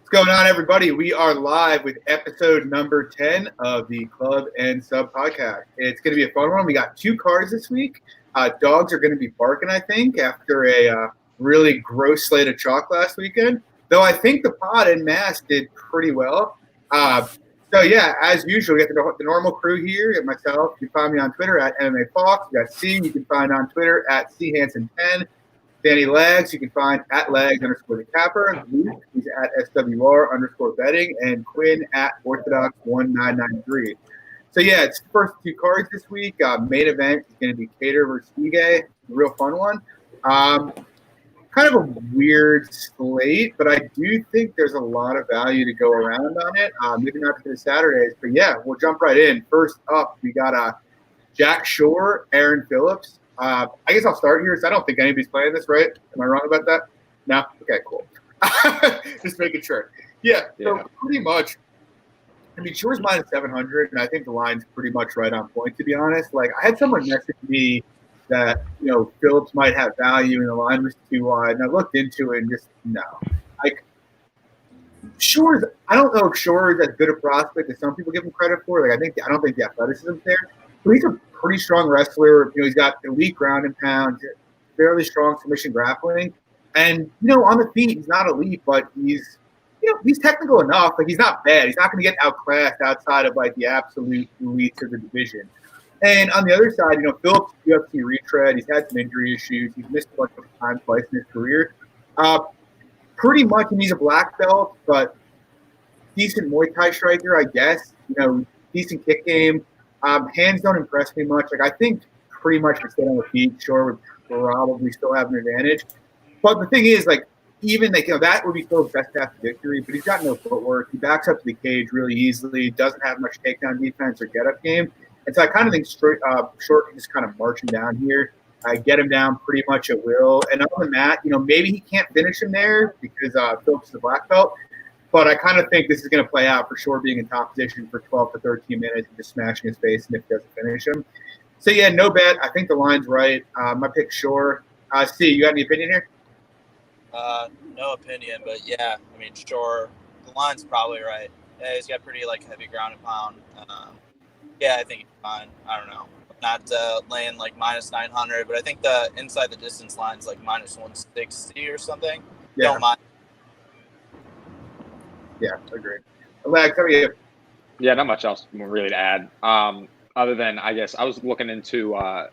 What's going on, everybody? We are live with episode number 10 of the Club and Sub podcast. It's going to be a fun one. We got two cards this week. Dogs are going to be barking, I think, after a really gross slate of chalk last weekend. Though I think the pod en masse did pretty well. As usual, we got the normal crew here. You got myself. You can find me on Twitter at MMA Fox. You got C. You can find on Twitter at CHanson10. Danny Legs, you can find at Legs_the Capper. Luke, he's at SWR_betting. And Quinn at Orthodox1993. So, it's the first two cards this week. Main event is going to be Kattar versus Ige. Real fun one. Kind of a weird slate, but I do think there's a lot of value to go around on it. Maybe not for the Saturdays, but we'll jump right in. First up, we got Jack Shore, Aaron Phillips. I guess I'll start here. So I don't think anybody's playing this, right? Am I wrong about that? No? Okay, cool. Just making sure. So pretty much, Shore's minus 700, and I think the line's pretty much right on point, to be honest. Like, I had someone message me that, Phillips might have value, and the line was too wide, and I looked into it and just, no. Like, I don't know if Shore is as good a prospect as some people give him credit for. Like, I don't think the athleticism's there. But he's a pretty strong wrestler. He's got elite ground and pound, fairly strong submission grappling. And, on the feet, he's not elite, but he's technical enough. Like, he's not bad. He's not going to get outclassed outside of, like, the absolute elites of the division. And on the other side, Phillips, UFC retread. He's had some injury issues. He's missed a bunch of time twice in his career. Pretty much, he's a black belt, but decent Muay Thai striker, I guess. Decent kick game. Hands don't impress me much. Like, I think pretty much to stay on the feet, Shore would probably still have an advantage. But the thing is, like, even like that would be Phil's best path to victory. But he's got no footwork. He backs up to the cage really easily. Doesn't have much takedown defense or get up game. And so I kind of think Shore can just kind of march him down here. Get him down pretty much at will. And other than that, maybe he can't finish him there because Phillips is a black belt. But I kind of think this is going to play out for Shore being in top position for 12 to 13 minutes and just smashing his face and if he doesn't finish him. So, no bet. I think the line's right. My pick Shore. C, you got any opinion here? No opinion, but Shore, the line's probably right. Yeah, he's got pretty, heavy ground and pound. I think he's fine. I don't know. Not laying, minus 900, but I think the inside the distance line's, minus 160 or something. Yeah. Don't mind. Yeah, agreed. Alex, how are you? Yeah, not much else really to add. Other than, I guess, I was looking into a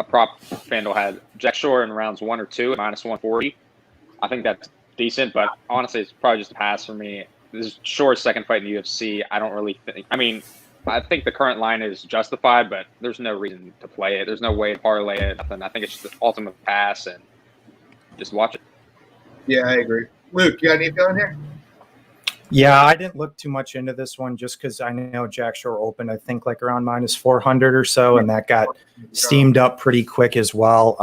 prop FanDuel had Jack Shore in rounds 1 or 2 at minus 140. I think that's decent, but honestly, it's probably just a pass for me. This is Shore's second fight in the UFC. I don't really think – I think the current line is justified, but there's no reason to play it. There's no way to parlay it. Nothing. I think it's just the ultimate pass, and just watch it. Yeah, I agree. Luke, you got any feeling here? Yeah, I didn't look too much into this one just because I know Jack Shore opened, I think, around minus 400 or so, and that got steamed up pretty quick as well.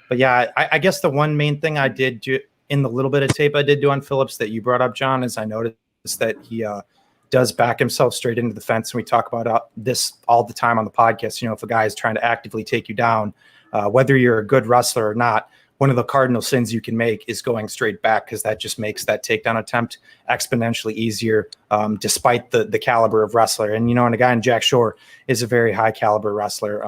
I guess the one main thing I did do in the little bit of tape I did do on Phillips that you brought up, John, is I noticed that he does back himself straight into the fence, and we talk about this all the time on the podcast. If a guy is trying to actively take you down, whether you're a good wrestler or not, one of the cardinal sins you can make is going straight back because that just makes that takedown attempt exponentially easier, despite the caliber of wrestler. And, and a guy in Jack Shore is a very high caliber wrestler.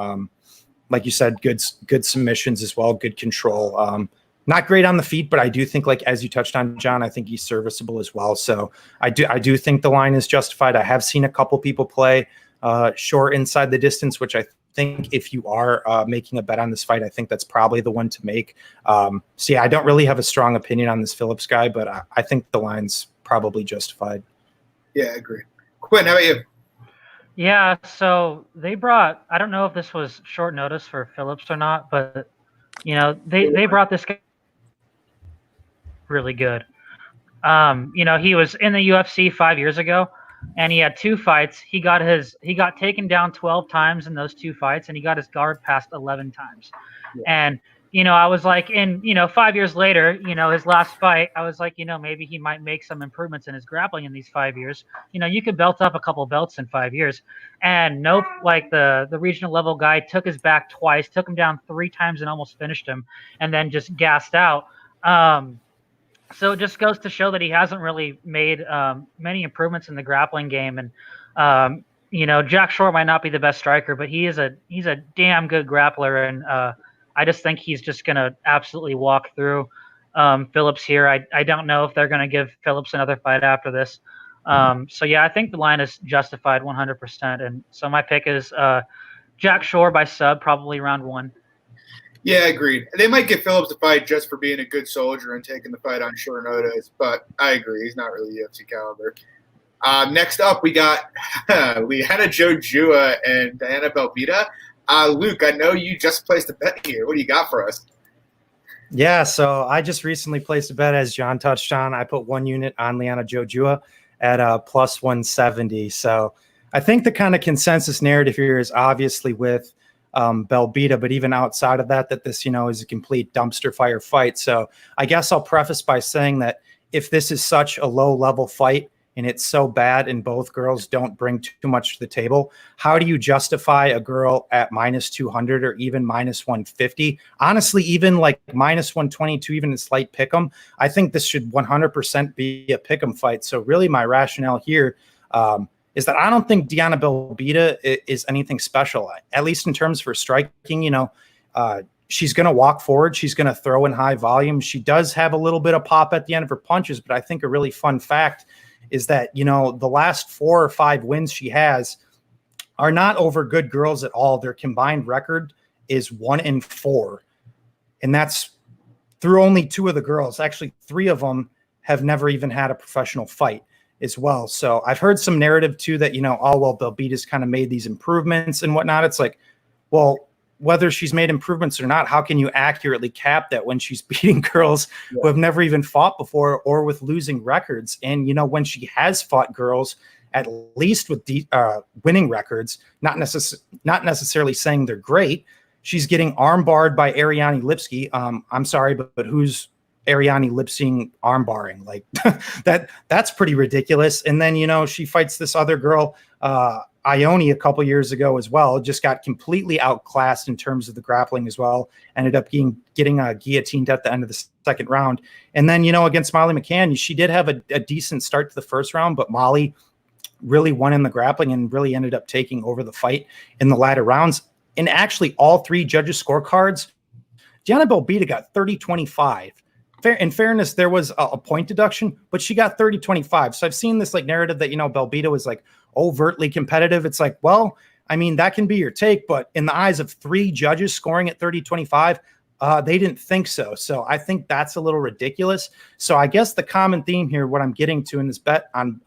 Like you said, good submissions as well, good control. Not great on the feet, but I do think, as you touched on, John, I think he's serviceable as well. So I do think the line is justified. I have seen a couple people play Shore inside the distance, which I think if you are making a bet on this fight, I think that's probably the one to make. I don't really have a strong opinion on this Phillips guy, but I think the line's probably justified. Yeah, I agree. Quinn, how about you? Yeah, so they brought, I don't know if this was short notice for Phillips or not, but, they brought this guy really good. He was in the UFC 5 years ago, and he had 2 fights. He got taken down 12 times in those 2 fights, and he got his guard passed 11 times. Yeah. And, I was like, 5 years later, his last fight, I was like, maybe he might make some improvements in his grappling in these 5 years. You could belt up a couple belts in 5 years. And nope, the regional level guy took his back twice, took him down 3 times and almost finished him, and then just gassed out. So it just goes to show that he hasn't really made many improvements in the grappling game. And Jack Shore might not be the best striker, but he's a damn good grappler. And I just think he's just going to absolutely walk through Phillips here. I don't know if they're going to give Phillips another fight after this. So yeah, I think the line is justified 100%. And so my pick is Jack Shore by sub, probably round 1. Yeah, agreed. They might give Phillips a fight just for being a good soldier and taking the fight on short notice, but I agree. He's not really UFC caliber. Next up, we got Liana Jojua and Diana Belbita. Luke, I know you just placed a bet here. What do you got for us? Yeah, so I just recently placed a bet, as John touched on. I put 1 unit on Liana Jojua at plus 170. So I think the kind of consensus narrative here is obviously with Belbita, but even outside of that this, is a complete dumpster fire fight. So I guess I'll preface by saying that if this is such a low level fight and it's so bad and both girls don't bring too much to the table, how do you justify a girl at minus 200 or even minus 150? Honestly, even like minus 122, even a slight pick'em, I think this should 100% be a pick'em fight. So really my rationale here is that I don't think Diana Belbita is anything special, at least in terms of her striking. She's going to walk forward. She's going to throw in high volume. She does have a little bit of pop at the end of her punches, but I think a really fun fact is that, the last 4 or 5 wins she has are not over good girls at all. Their combined record is 1-4. And that's through only 2 of the girls. Actually, 3 of them have never even had a professional fight as well. So I've heard some narrative too that, Belbita's kind of made these improvements and whatnot. It's like, well, whether she's made improvements or not, how can you accurately cap that when she's beating girls who have never even fought before or with losing records? And, when she has fought girls, at least with winning records, not necessarily saying they're great, she's getting arm barred by Ariane Lipski. I'm sorry, but who's Ariane Lipsing arm barring? Like that's pretty ridiculous. And then, she fights this other girl, Ione, a couple years ago as well, just got completely outclassed in terms of the grappling as well. Ended up getting guillotined at the end of the second round. And then, against Molly McCann, she did have a decent start to the first round, but Molly really won in the grappling and really ended up taking over the fight in the latter rounds. And actually all 3 judges' scorecards, Diana Belbita got 30-25. In fairness, there was a point deduction, but she got 30-25. So I've seen this narrative that, Belbita was overtly competitive. It's like, well, I mean, that can be your take, but in the eyes of 3 judges scoring at 30-25, they didn't think so. So I think that's a little ridiculous. So I guess the common theme here, what I'm getting to in this bet on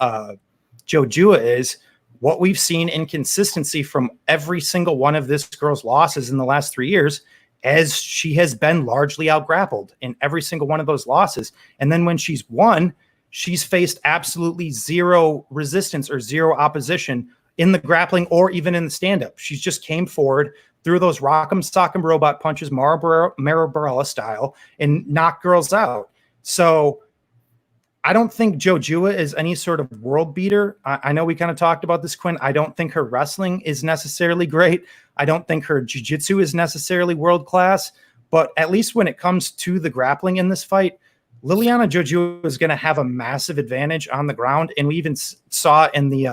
Jojua is what we've seen inconsistency from every single one of this girl's losses in the last 3 years, as she has been largely outgrappled in every single one of those losses. And then when she's won, she's faced absolutely zero resistance or zero opposition in the grappling or even in the stand-up. She's just came forward, threw those rock'em sock'em robot punches, Maro Barella style, and knocked girls out. So I don't think Jojua is any sort of world beater. I know we kind of talked about this, Quinn. I don't think her wrestling is necessarily great. I don't think her jiu-jitsu is necessarily world-class. But at least when it comes to the grappling in this fight, Liliana Jojua is going to have a massive advantage on the ground. And we even saw in the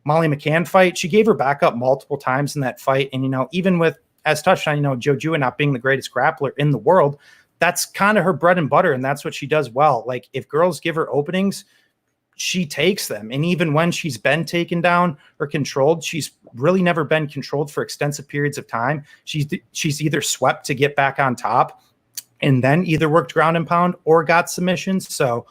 Molly McCann fight, she gave her back up multiple times in that fight. And, even with, as touched on, Jojua not being the greatest grappler in the world, that's kind of her bread and butter, and that's what she does well. Like, if girls give her openings, she takes them. And even when she's been taken down or controlled, she's really never been controlled for extensive periods of time. She's either swept to get back on top and then either worked ground and pound or got submissions. So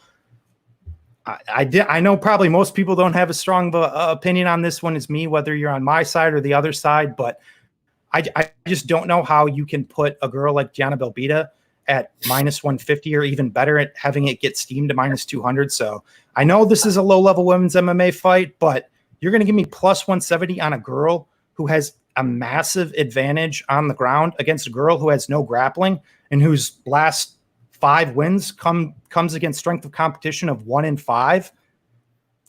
I know probably most people don't have as strong of a opinion on this one as me, whether you're on my side or the other side, but I just don't know how you can put a girl like Diana Belbita at minus 150 or even better at having it get steamed to minus 200. So I know this is a low level women's MMA fight, but you're going to give me plus 170 on a girl who has a massive advantage on the ground against a girl who has no grappling and whose last 5 wins comes against strength of competition of 1-5.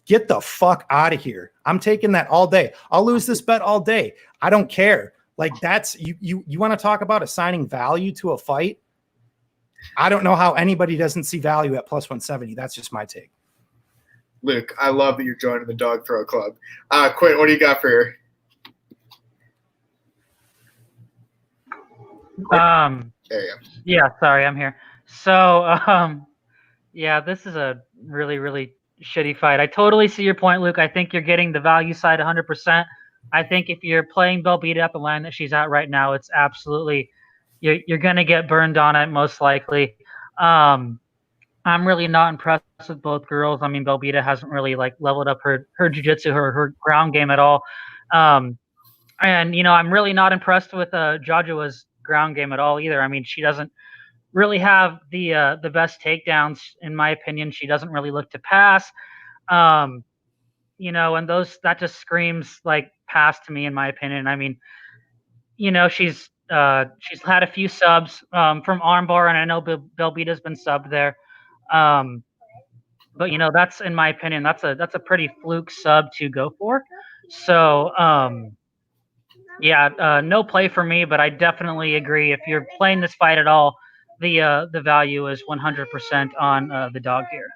Get the fuck out of here. I'm taking that all day. I'll lose this bet all day. I don't care. Like, that's you want to talk about assigning value to a fight? I don't know how anybody doesn't see value at plus 170. That's just my take. Luke, I love that you're joining the Dog Throw Club. Quinn, what do you got for her? There you go. Yeah, sorry, I'm here. So, yeah, this is a really, really shitty fight. I totally see your point, Luke. I think you're getting the value side 100%. I think if you're playing Belbita at the line that she's at right now, it's absolutely you're going to get burned on it most likely. I'm really not impressed with both girls. I mean, Belbita hasn't really like leveled up her jiu-jitsu, her ground game at all. And I'm really not impressed with Jajua's ground game at all either. I mean, she doesn't really have the best takedowns in my opinion. She doesn't really look to pass. And that just screams like pass to me in my opinion. I mean, she's had a few subs from armbar, and I know Belbita's been subbed there. But that's in my opinion, that's a pretty fluke sub to go for. So yeah, no play for me, but I definitely agree. If you're playing this fight at all, the value is 100% on the dog here.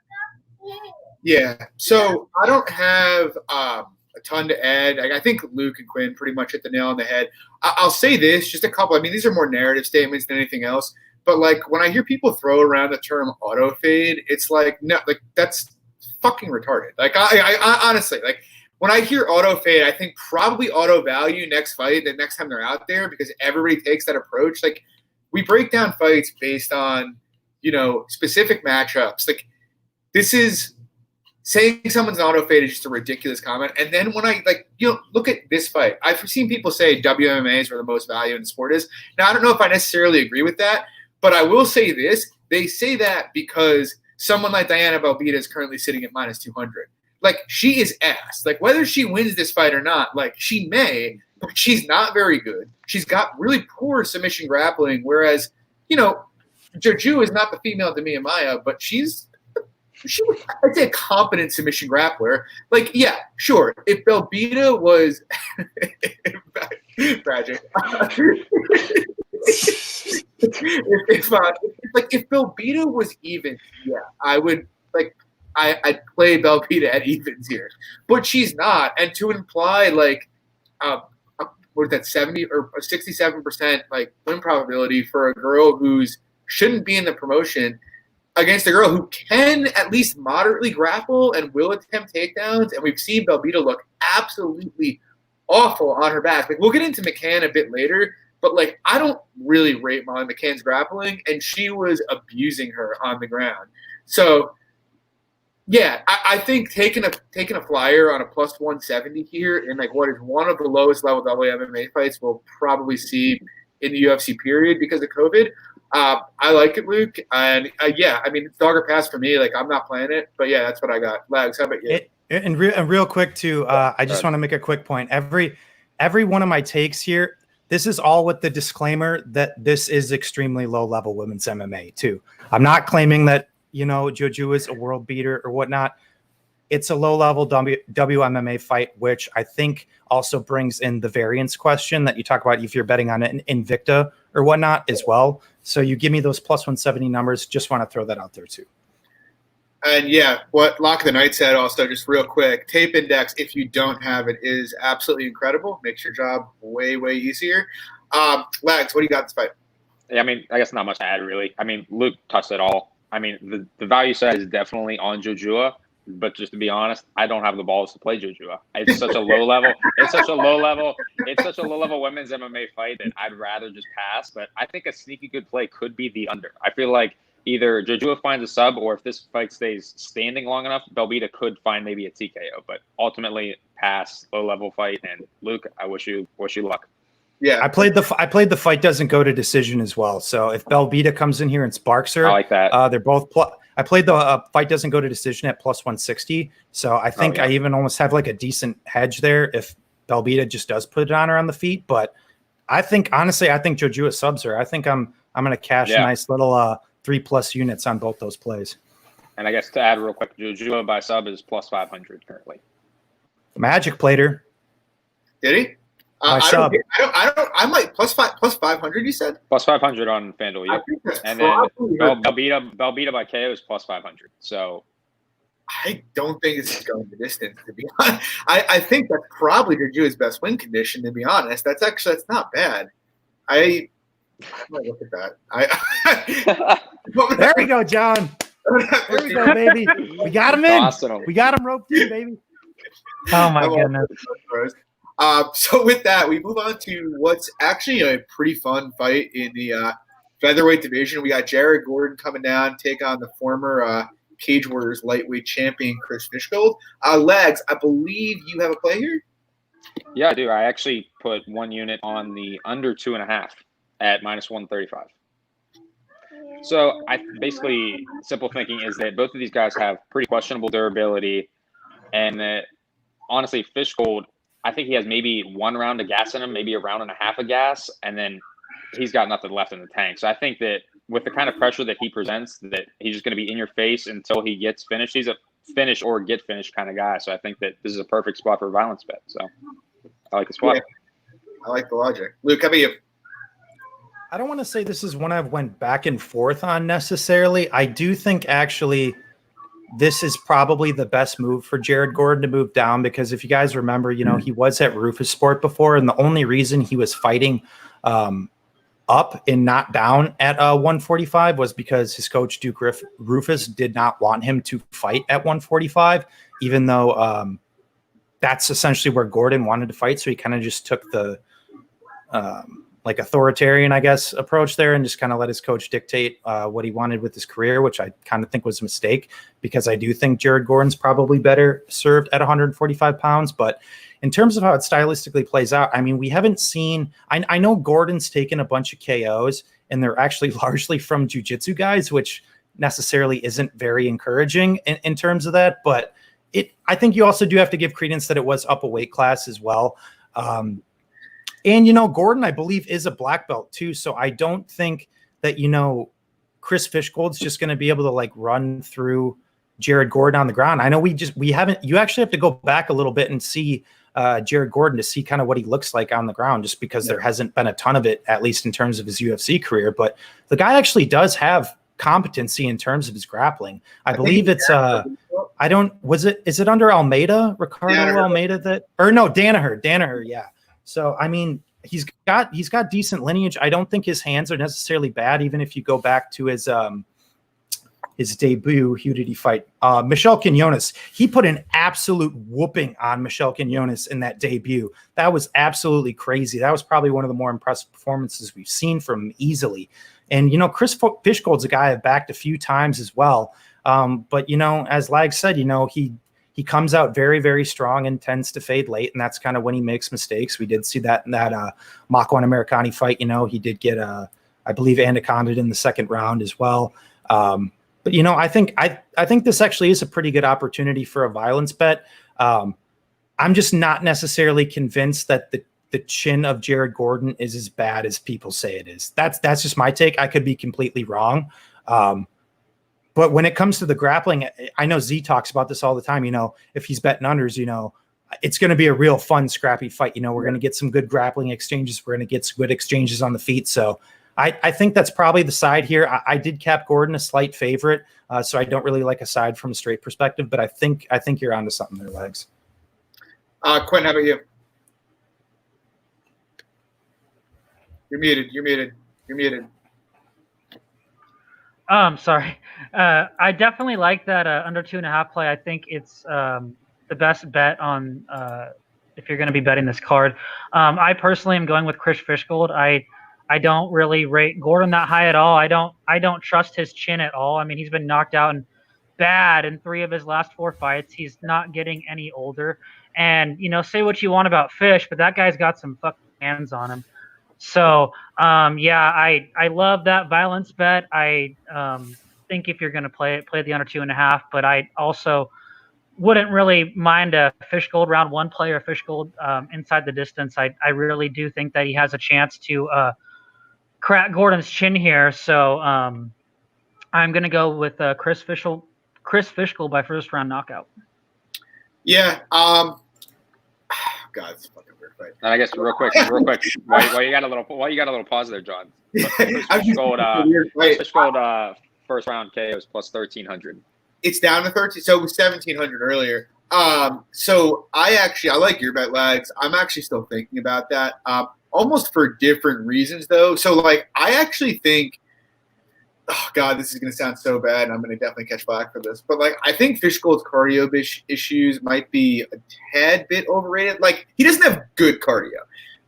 Yeah, so I don't have a ton to add. I think Luke and Quinn pretty much hit the nail on the head. I'll say this, just a couple. I mean, these are more narrative statements than anything else. But like when I hear people throw around the term auto fade, it's like no, like that's fucking retarded. Like I honestly like when I hear auto fade, I think probably auto value next fight the next time they're out there because everybody takes that approach. Like we break down fights based on specific matchups. Like this is. Saying someone's an auto fade is just a ridiculous comment. And then when I look at this fight, I've seen people say WMMA is where the most value in the sport is. Now, I don't know if I necessarily agree with that, but I will say this. They say that because someone like Diana Belbita is currently sitting at minus 200. Like, she is ass. Like, whether she wins this fight or not, like, she may, but she's not very good. She's got really poor submission grappling, whereas, Joju is not the female Demian Maia, but she was, I'd say, a competent submission grappler. Like, yeah, sure. If Belbita was tragic. if Belbita was even, yeah, I would I'd play Belbita at evens here, but she's not. And to imply what is that 70 or 67% like win probability for a girl who's shouldn't be in the promotion against a girl who can at least moderately grapple and will attempt takedowns. And we've seen Belbita look absolutely awful on her back. Like, we'll get into McCann a bit later, but I don't really rate Molly McCann's grappling, and she was abusing her on the ground. So yeah, I think taking a flyer on a plus 170 here in what is one of the lowest level WMMA fights we'll probably see in the UFC period because of COVID. I like it, Luke, and yeah, I mean, it's dog or pass for me. I'm not playing it, but yeah, that's what I got. Lags, how about you? And real quick too, I just want to make a quick point. Every one of my takes here, this is all with the disclaimer that this is extremely low level women's MMA too. I'm not claiming that Joju is a world beater or whatnot. It's a low level WMMA fight, which I think also brings in the variance question that you talk about if you're betting on an Invicta or whatnot as well. So you give me those plus 170 numbers. Just want to throw that out there too. And yeah, what Lock of the Night said also, just real quick, tape index, if you don't have it, is absolutely incredible. Makes your job way, way easier. Lags, what do you got in this fight? Yeah, I mean, I guess not much to add, really. I mean, Luke touched it all. I mean, the value side is definitely on Jojua, but just to be honest, I don't have the balls to play Jojua. It's such a low level. It's such a low level women's MMA fight that I'd rather just pass. But I think a sneaky good play could be the under. I feel like either Jojua finds a sub, or if this fight stays standing long enough, Belbita could find maybe a TKO. But ultimately, pass, low level fight. And Luke, I wish you luck. Yeah, I played the fight doesn't go to decision as well. So if Belbita comes in here and sparks her, I like that. They're both. I played the fight doesn't go to decision at plus 160. So I think I even almost have a decent hedge there if Belbita just does put it on her on the feet. But I think honestly, Jojua subs her. I think I'm going to cash a nice little 3+ units on both those plays. And I guess to add real quick, Jojua by sub is plus 500 currently. Magic played her. Did he? sub. I might plus 500. You said plus 500 on FanDuel. Yep. And then Belbita by KO is plus 500. So I don't think it's going the distance, to be honest. I think that's probably Juju's best win condition, to be honest. That's not bad. I might look at that. There we go, John. There we go, baby. We got him in. Awesome. We got him roped in, baby. Oh my goodness. So with that, we move on to what's actually a pretty fun fight in the featherweight division. We got Jared Gordon coming down, take on the former Cage Warriors lightweight champion Chris Fishgold. Legs, I believe you have a play here? Yeah, I do. I actually put one unit on the under 2.5 at minus 135. So I basically, simple thinking is that both of these guys have pretty questionable durability, and that honestly, Fishgold, I think he has maybe 1 round of gas in him, maybe a round and a half of gas, and then he's got nothing left in the tank. So I think that with the kind of pressure that he presents, that he's just going to be in your face until he gets finished. He's a finish or get finished kind of guy. So I think that this is a perfect spot for a violence bet. So I like the spot. Yeah, I like the logic. Luke, how about you? I don't want to say this is one I've went back and forth on necessarily. I do think actually this is probably the best move for Jared Gordon to move down, because if you guys remember, he was at Rufus Sport before, and the only reason he was fighting up and not down at 145 was because his coach Duke Rufus did not want him to fight at 145, even though that's essentially where Gordon wanted to fight. So he kind of just took the authoritarian, I guess, approach there and just kind of let his coach dictate what he wanted with his career, which I kind of think was a mistake, because I do think Jared Gordon's probably better served at 145 pounds. But in terms of how it stylistically plays out, I mean, we haven't seen – I know Gordon's taken a bunch of KOs, and they're actually largely from jiu-jitsu guys, which necessarily isn't very encouraging in terms of that. But I think you also do have to give credence that it was up a weight class as well. And, Gordon, I believe, is a black belt too. So I don't think that, Chris Fishgold's just going to be able to run through Jared Gordon on the ground. I know you actually have to go back a little bit and see Jared Gordon to see kind of what he looks like on the ground, just because there hasn't been a ton of it, at least in terms of his UFC career. But the guy actually does have competency in terms of his grappling. I believe it's is it under Almeida, Ricardo Almeida Danaher. Yeah. So, I mean, he's got decent lineage. I don't think his hands are necessarily bad, even if you go back to his debut. Who did he fight? Michel Quinones. He put an absolute whooping on Michel Quinones in that debut. That was absolutely crazy. That was probably one of the more impressive performances we've seen from him easily. And, Chris Fishgold's a guy I've backed a few times as well. But, as Lag said, he comes out very, very strong and tends to fade late, and that's kind of when he makes mistakes. We did see that in that Mako and Americani fight. He did get, I believe, anaconda in the second round as well. But I think this actually is a pretty good opportunity for a violence bet. I'm just not necessarily convinced that the chin of Jared Gordon is as bad as people say it is. That's just my take. I could be completely wrong. But when it comes to the grappling, I know Z talks about this all the time. If he's betting unders, it's going to be a real fun, scrappy fight. We're going to get some good grappling exchanges. We're going to get some good exchanges on the feet. So I think that's probably the side here. I did cap Gordon a slight favorite, so I don't really like a side from a straight perspective. But I think you're onto something there, Legs. Quinn, how about you? You're muted. Sorry. I definitely like that under 2.5 play. I think it's the best bet on if you're going to be betting this card. I personally am going with Chris Fishgold. I don't really rate Gordon that high at all. I don't trust his chin at all. I mean, he's been knocked out and bad in 3 of his last 4 fights. He's not getting any older. And say what you want about Fish, but that guy's got some fucking hands on him. So, I love that violence bet. I think if you're going to play the under 2.5, but I also wouldn't really mind a Fishgold round 1 play or Fishgold inside the distance. I really do think that he has a chance to crack Gordon's chin here. So I'm going to go with Chris Fishgold by first round knockout. Yeah. God, it's a fucking weird But And I guess real quick, why you got a little pause there, John? I'm Fish Gold first round KO is plus 1,300. It's down to 13, so it was 1,700 earlier. So I like your bet, Lags. I'm actually still thinking about that, almost for different reasons though. So like I actually think, oh God, this is going to sound so bad, and I'm going to definitely catch flack for this. But like, I think Fish Gold's cardio issues might be a tad bit overrated. Like, he doesn't have good cardio,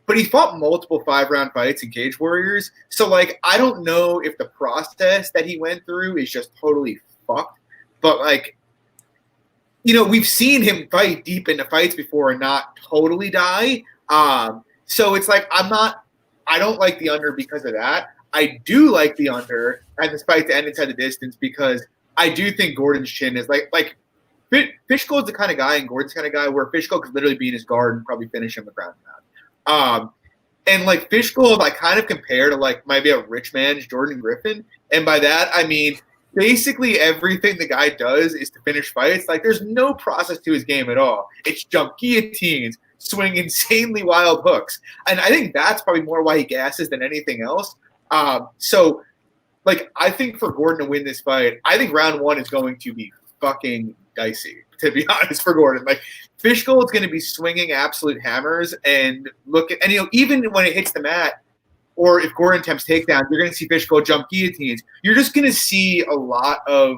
but he fought multiple 5-round fights in Cage Warriors. So like, I don't know if the process that he went through is just totally fucked. But like, you know, we've seen him fight deep into fights before and not totally die. So it's like, I don't like the under because of that. I do like the under and this fight to end inside the distance because I do think Gordon's chin is like Fish Gold's the kind of guy and Gordon's kind of guy where Fish Gold could literally be in his guard and probably finish him with ground and pound. And like Fish Gold, I kind of compare to like maybe a rich man's Jordan Griffin. And by that, I mean, basically everything the guy does is to finish fights. Like there's no process to his game at all. It's jump guillotines, swing insanely wild hooks. And I think that's probably more why he gasses than anything else. So, like, I think for Gordon to win this fight, I think round one is going to be fucking dicey, to be honest, for Gordon. Like, Fish Gold's going to be swinging absolute hammers and you know, even when it hits the mat, or if Gordon attempts takedowns, you're going to see Fish Gold jump guillotines. You're just going to see a lot of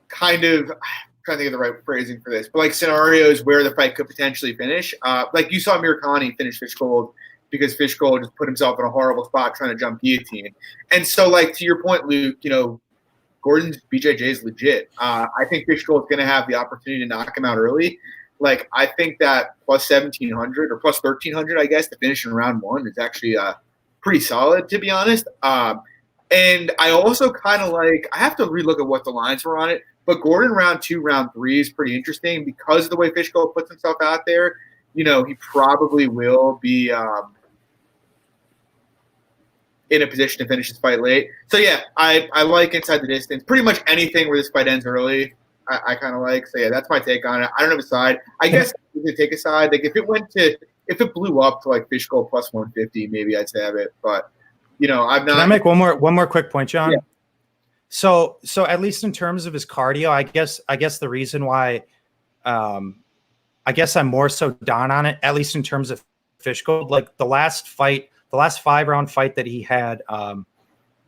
kind of, I'm trying to think of the right phrasing for this, but like scenarios where the fight could potentially finish. Like you saw Murakami finish Fish Gold because Fish Gold just put himself in a horrible spot trying to jump guillotine. And so, like, to your point, Luke, you know, Gordon's BJJ is legit. I think Fish Gold's going to have the opportunity to knock him out early. Like, I think that plus 1,700 or plus 1,300, I guess, to finish in round one is actually pretty solid, to be honest. And I also kind of like – I have to relook at what the lines were on it. But Gordon round two, round three is pretty interesting because of the way Fish Gold puts himself out there. You know, he probably will be in a position to finish this fight late. So, yeah, I like inside the distance. Pretty much anything where this fight ends early, I kind of like. So, yeah, that's my take on it. I don't have a side. I guess if you take a side, like if it blew up to like Fish Gold plus 150, maybe I'd have it. But, you know, I'm not. Can I make one more quick point, John? Yeah. So at least in terms of his cardio, I guess the reason why I guess I'm more so down on it, at least in terms of Fish Gold, like the last 5-round fight that he had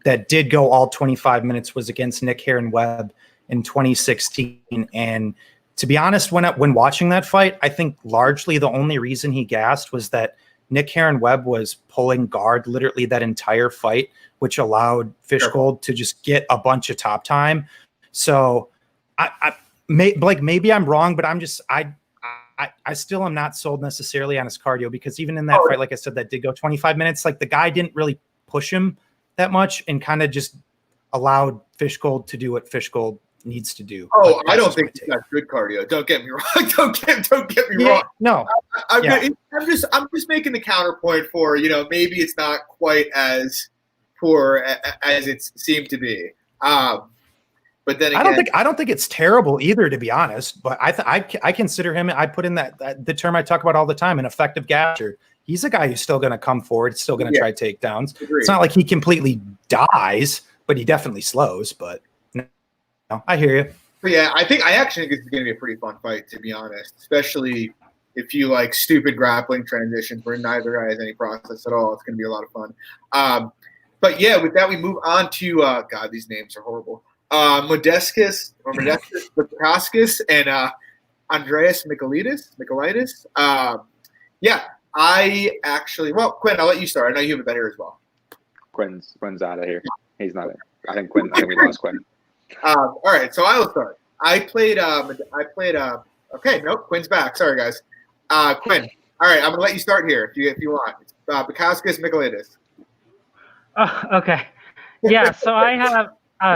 that did go all 25 minutes was against Nick Heron Webb in 2016. And to be honest, when watching that fight, I think largely the only reason he gassed was that Nick Heron Webb was pulling guard literally that entire fight, which allowed Fish Gold to just get a bunch of top time. So maybe I'm wrong, but I still am not sold necessarily on his cardio because even in that fight, like I said, that did go 25 minutes. Like the guy didn't really push him that much and kind of just allowed Fish Gold to do what Fish Gold needs to do. Oh, I don't think he's got good cardio. Don't get me wrong. Don't get me wrong. No, I'm just making the counterpoint for, you know, maybe it's not quite as poor as it seemed to be. But then again, I don't think it's terrible either, to be honest. But I consider him. I put in that the term I talk about all the time, an effective gasser. He's a guy who's still going to come forward, still going to try takedowns. Agreed. It's not like he completely dies, but he definitely slows. But no, I hear you. But yeah, I actually think it's going to be a pretty fun fight, to be honest. Especially if you like stupid grappling transitions where neither guy has any process at all. It's going to be a lot of fun. But yeah, with that we move on to God, these names are horrible. Modescus and Andreas Michaelitis. Yeah, I actually. Well, Quinn, I'll let you start. I know you have a bet here as well. Quinn's out of here. He's not there. I think we lost Quinn. All right, so I will start. I played. Okay, nope. Quinn's back. Sorry, guys. Quinn. All right, I'm gonna let you start here if you want. It's Bukowskis Michaelitis. Oh, okay. Yeah. So I have.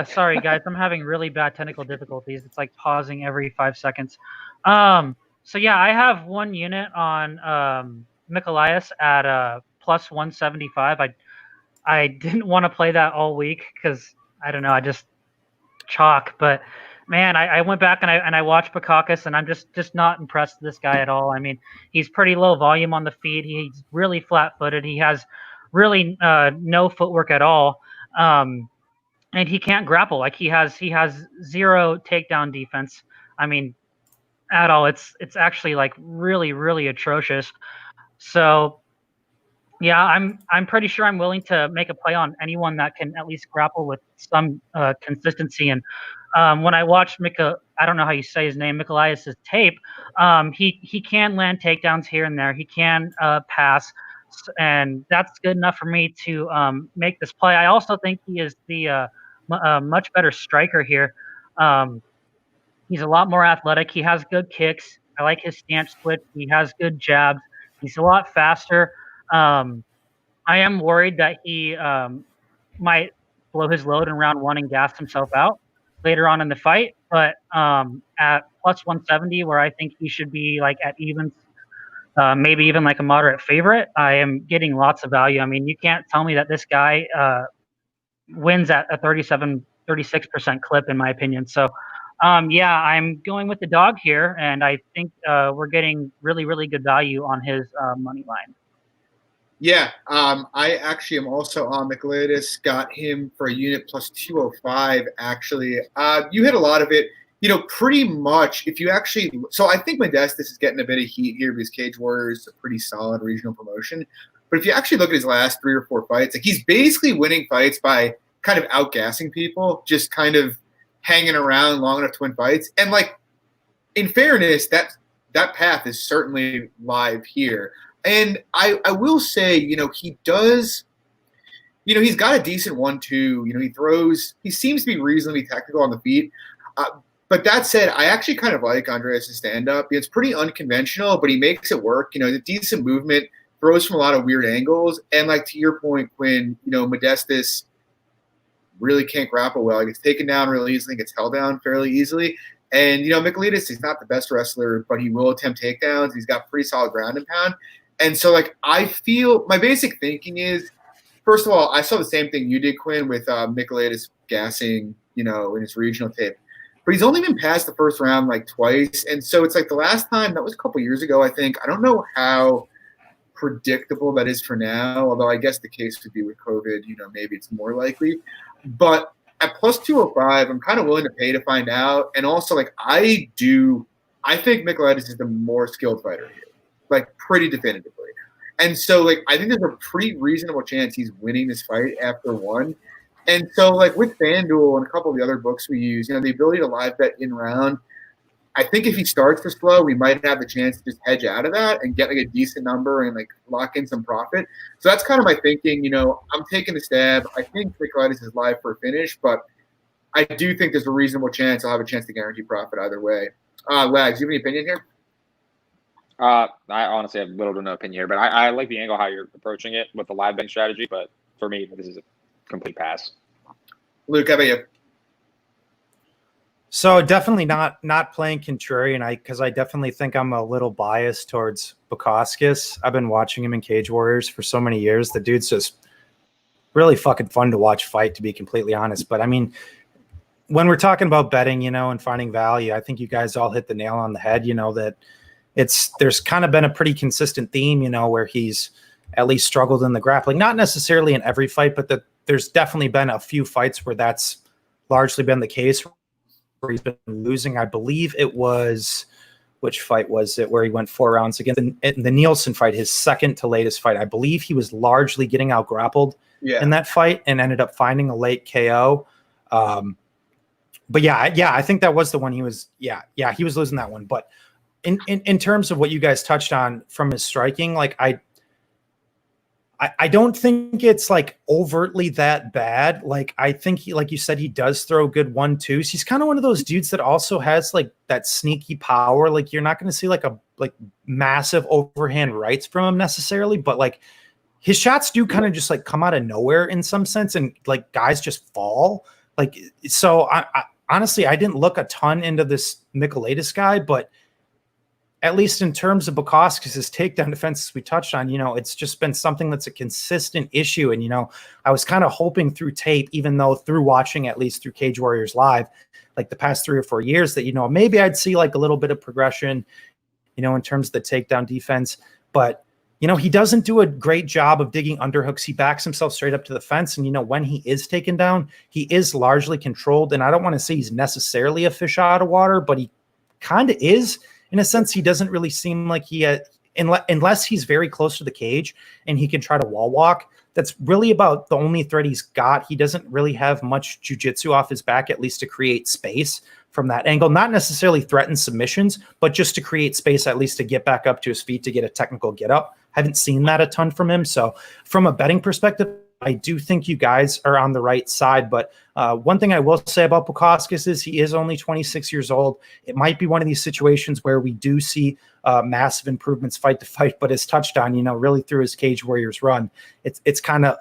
Sorry, guys. I'm having really bad technical difficulties. It's like pausing every 5 seconds. So yeah, I have one unit on Michaelitis at plus 175. I didn't want to play that all week because I don't know. I just chalk, but man, I went back and I watched Bukakis, and I'm just not impressed with this guy at all. I mean, he's pretty low volume on the feet. He's really flat-footed. He has really no footwork at all, and he can't grapple. Like he has zero takedown defense. I mean, at all. It's actually like really atrocious. So yeah, I'm pretty sure I'm willing to make a play on anyone that can at least grapple with some consistency. And when I watched I don't know how you say his name, Mikolaitis' tape, he can land takedowns here and there. He can pass, and that's good enough for me to make this play. I also think he is the much better striker here. He's a lot more athletic. He has good kicks. I like his stance switch. He has good jabs. He's a lot faster. I am worried that he might blow his load in round one and gas himself out later on in the fight. But at plus 170, where I think he should be like at evens, maybe even like a moderate favorite, I am getting lots of value. I mean, you can't tell me that this guy wins at a 36% clip, in my opinion. So, yeah, I'm going with the dog here, and I think we're getting really good value on his money line. Yeah, I actually am also on Mikolaitis. Got him for a unit plus 205, actually. You hit a lot of it. Pretty much if you actually – so I think Modestus is getting a bit of heat here because Cage Warriors is a pretty solid regional promotion. But if you actually look at his last 3 or 4 fights, like he's basically winning fights by kind of outgassing people, just kind of hanging around long enough to win fights. And, like, in fairness, that path is certainly live here. And I will say, he does, he's got a decent 1-2. He seems to be reasonably technical on the feet. But that said, I actually kind of like Andreas' stand-up. It's pretty unconventional, but he makes it work. The decent movement, throws from a lot of weird angles. And like to your point, Quinn, Modestus really can't grapple well. He gets taken down really easily, gets held down fairly easily. And, Mikolaitis, he's not the best wrestler, but he will attempt takedowns. He's got pretty solid ground and pound. And so, like, I feel my basic thinking is, first of all, I saw the same thing you did, Quinn, with Mikolaitis gassing, in his regional tape. But he's only been past the first round, like, twice. And so it's like the last time, that was a couple years ago, I think. I don't know how predictable that is for now, although I guess the case would be with COVID, maybe it's more likely. But at plus 205, I'm kind of willing to pay to find out. And also, like, I think Mikolaitis is the more skilled fighter here. Like, pretty definitively. And so, like, I think there's a pretty reasonable chance he's winning this fight after one. And so, like, with FanDuel and a couple of the other books we use, the ability to live bet in round, I think if he starts to slow, we might have the chance to just hedge out of that and get, like, a decent number and, like, lock in some profit. So that's kind of my thinking. I'm taking the stab. I think Mikolaitis is live for a finish, but I do think there's a reasonable chance I'll have a chance to guarantee profit either way. Lags, do you have any opinion here? I honestly have little to no opinion here, but I like the angle how you're approaching it with the live betting strategy. But for me, this is a complete pass. Luke, how about you? So definitely not playing contrarian, because I definitely think I'm a little biased towards Bukakis. I've been watching him in Cage Warriors for so many years. The dude's just really fucking fun to watch fight, to be completely honest. But I mean, when we're talking about betting, and finding value, I think you guys all hit the nail on the head. That there's kind of been a pretty consistent theme, where he's at least struggled in the grappling, not necessarily in every fight, but there's definitely been a few fights where that's largely been the case, where he's been losing. I believe it was, which fight was it, where he went 4 rounds against the Nielsen fight, his second to latest fight. I believe he was largely getting out grappled in that fight and ended up finding a late KO. But yeah, I think that was the one he was losing that one. But in terms of what you guys touched on from his striking, like I don't think it's like overtly that bad. Like I think he, like you said, he does throw good 1-2s. He's kind of one of those dudes that also has like that sneaky power. Like you're not going to see like massive overhand rights from him necessarily, but like his shots do kind of just like come out of nowhere in some sense, and like guys just fall. Like so, I honestly I didn't look a ton into this Mikolaitis guy, but at least in terms of Bukakis' takedown defenses we touched on, it's just been something that's a consistent issue. And, I was kind of hoping through tape, even though through watching, at least through Cage Warriors Live, like the past 3 or 4 years that, maybe I'd see like a little bit of progression, in terms of the takedown defense. But, he doesn't do a great job of digging underhooks. He backs himself straight up to the fence. And, when he is taken down, he is largely controlled. And I don't want to say he's necessarily a fish out of water, but he kind of is in a sense. He doesn't really seem like unless he's very close to the cage and he can try to wall walk. That's really about the only threat he's got. He doesn't really have much jiu-jitsu off his back, at least to create space from that angle, not necessarily threaten submissions, but just to create space, at least to get back up to his feet, to get a technical get up. Haven't seen that a ton from him. So from a betting perspective, I do think you guys are on the right side. But one thing I will say about Bukauskas is he is only 26 years old. It might be one of these situations where we do see massive improvements fight to fight, but his touchdown, really through his Cage Warriors run, it's kind of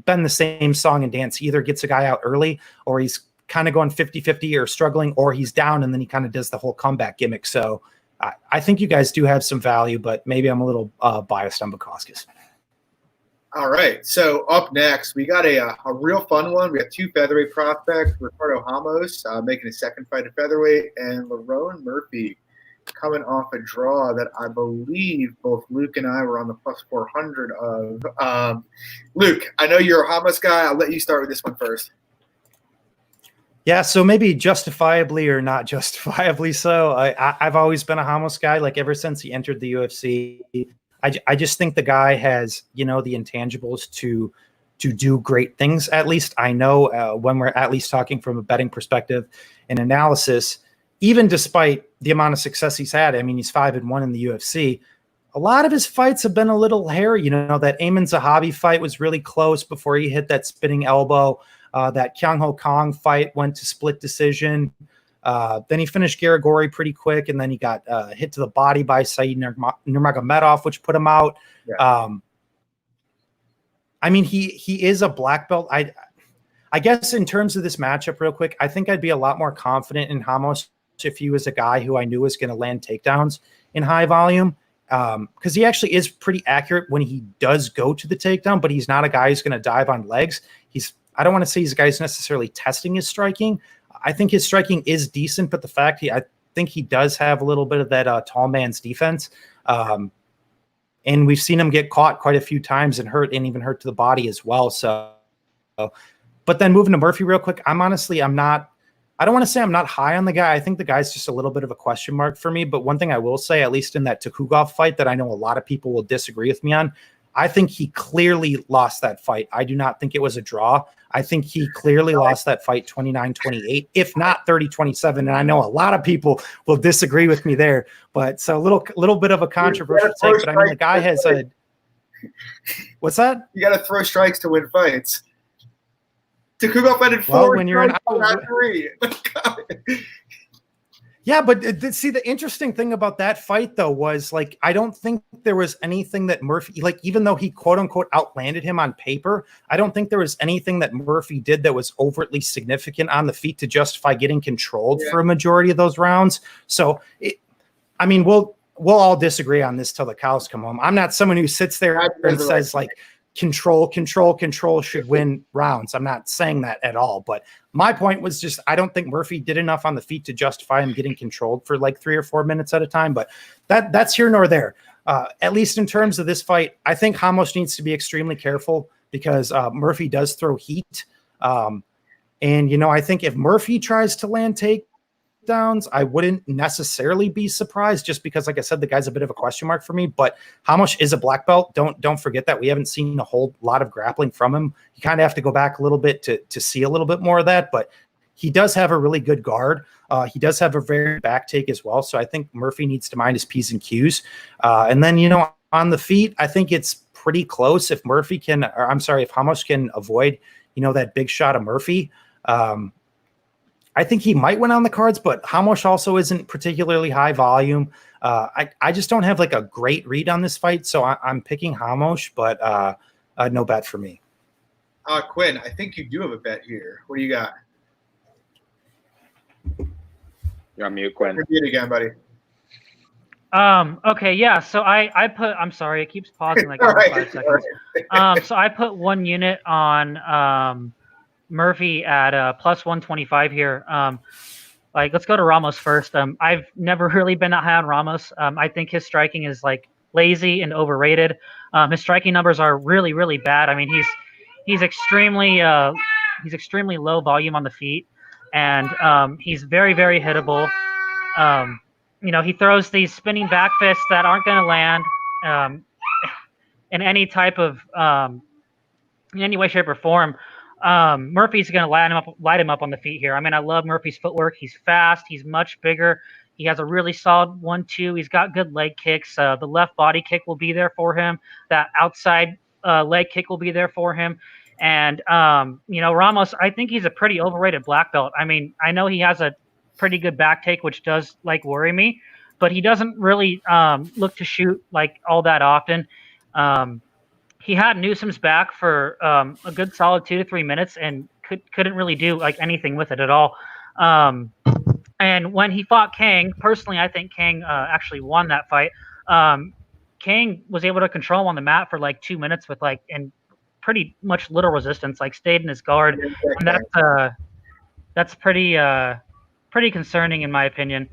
been the same song and dance. He either gets a guy out early or he's kind of going 50-50 or struggling, or he's down and then he kind of does the whole comeback gimmick. So I think you guys do have some value, but maybe I'm a little biased on Bukauskas. All right. So up next, we got a real fun one. We got 2 featherweight prospects, Ricardo Ramos making his second fight at featherweight, and Lerone Murphy coming off a draw that I believe both Luke and I were on the plus 400 of. Luke, I know you're a Ramos guy. I'll let you start with this one first. Yeah, so maybe justifiably or not justifiably so. I've always been a Ramos guy, like ever since he entered the UFC. I just think the guy has, the intangibles to do great things. At least I know when we're at least talking from a betting perspective and analysis, even despite the amount of success he's had. I mean, he's 5-1 in the UFC. A lot of his fights have been a little hairy. That Ayman Zahabi fight was really close before he hit that spinning elbow. That Kyung Ho Kong fight went to split decision. Then he finished Garagori pretty quick, and then he got hit to the body by Said Nurmagomedov, which put him out. Yeah. I mean, he is a black belt. I guess in terms of this matchup, real quick, I think I'd be a lot more confident in Ramos if he was a guy who I knew was going to land takedowns in high volume, because he actually is pretty accurate when he does go to the takedown, but he's not a guy who's going to dive on legs. I don't want to say he's a guy who's necessarily testing his striking. I think his striking is decent, but I think he does have a little bit of that tall man's defense. And we've seen him get caught quite a few times and hurt, and even hurt to the body as well. So, but then moving to Murphy real quick, I don't want to say I'm not high on the guy. I think the guy's just a little bit of a question mark for me. But one thing I will say, at least in that Tukugov fight that I know a lot of people will disagree with me on, I think he clearly lost that fight. I do not think it was a draw. I think he clearly lost that fight 29-28, if not 30-27. And I know a lot of people will disagree with me there. But so a little bit of a controversial take. But I mean, the guy has a what's that? You got to throw strikes to win fights. Tukugov ended 4 when you're not 3. Yeah, but see, the interesting thing about that fight, though, was like, I don't think there was anything that Murphy, like, even though he quote unquote outlanded him on paper, I don't think there was anything that Murphy did that was overtly significant on the feet to justify getting controlled for a majority of those rounds. So, we'll all disagree on this till the cows come home. I'm not someone who sits there and says like, control should win rounds. I'm not saying that at all, but my point was just, I don't think Murphy did enough on the feet to justify him getting controlled for like 3 or 4 minutes at a time, but that's here nor there. At least in terms of this fight, I think Ramos needs to be extremely careful because Murphy does throw heat. And, I think if Murphy tries to land takedowns, I wouldn't necessarily be surprised just because, like I said, the guy's a bit of a question mark for me, but Ramos is a black belt. Don't forget that. We haven't seen a whole lot of grappling from him. You kind of have to go back a little bit to see a little bit more of that, but he does have a really good guard. He does have a very back take as well. So I think Murphy needs to mind his P's and Q's. And then, on the feet, I think it's pretty close if Ramos can avoid, that big shot of Murphy. I think he might win on the cards, but Ramos also isn't particularly high volume. I just don't have like a great read on this fight, so I'm picking Ramos, but no bet for me. Quinn, I think you do have a bet here. What do you got? You're on mute, Quinn. Repeat it again, buddy. Okay, yeah. So I put. I'm sorry, it keeps pausing like every 5 seconds. So I put 1 unit on Murphy at plus 125 here. Like, let's go to Ramos first. I've never really been that high on Ramos. I think his striking is like lazy and overrated. His striking numbers are really, really bad. I mean, he's extremely low volume on the feet, and he's very, very hittable. He throws these spinning back fists that aren't going to land in any type of in any way, shape, or form. Murphy's going to light him up on the feet here. I mean, I love Murphy's footwork. He's fast. He's much bigger. He has a really solid 1-2. He's got good leg kicks. The left body kick will be there for him. That outside leg kick will be there for him. And, Ramos, I think he's a pretty overrated black belt. I mean, I know he has a pretty good back take, which does worry me, but he doesn't really look to shoot like all that often. He had Newsom's back for a good solid 2 to 3 minutes and couldn't really do like anything with it at all. And when he fought Kang, personally, I think Kang actually won that fight. Kang was able to control him on the mat for like 2 minutes with and pretty much little resistance, like stayed in his guard. And that's pretty concerning in my opinion.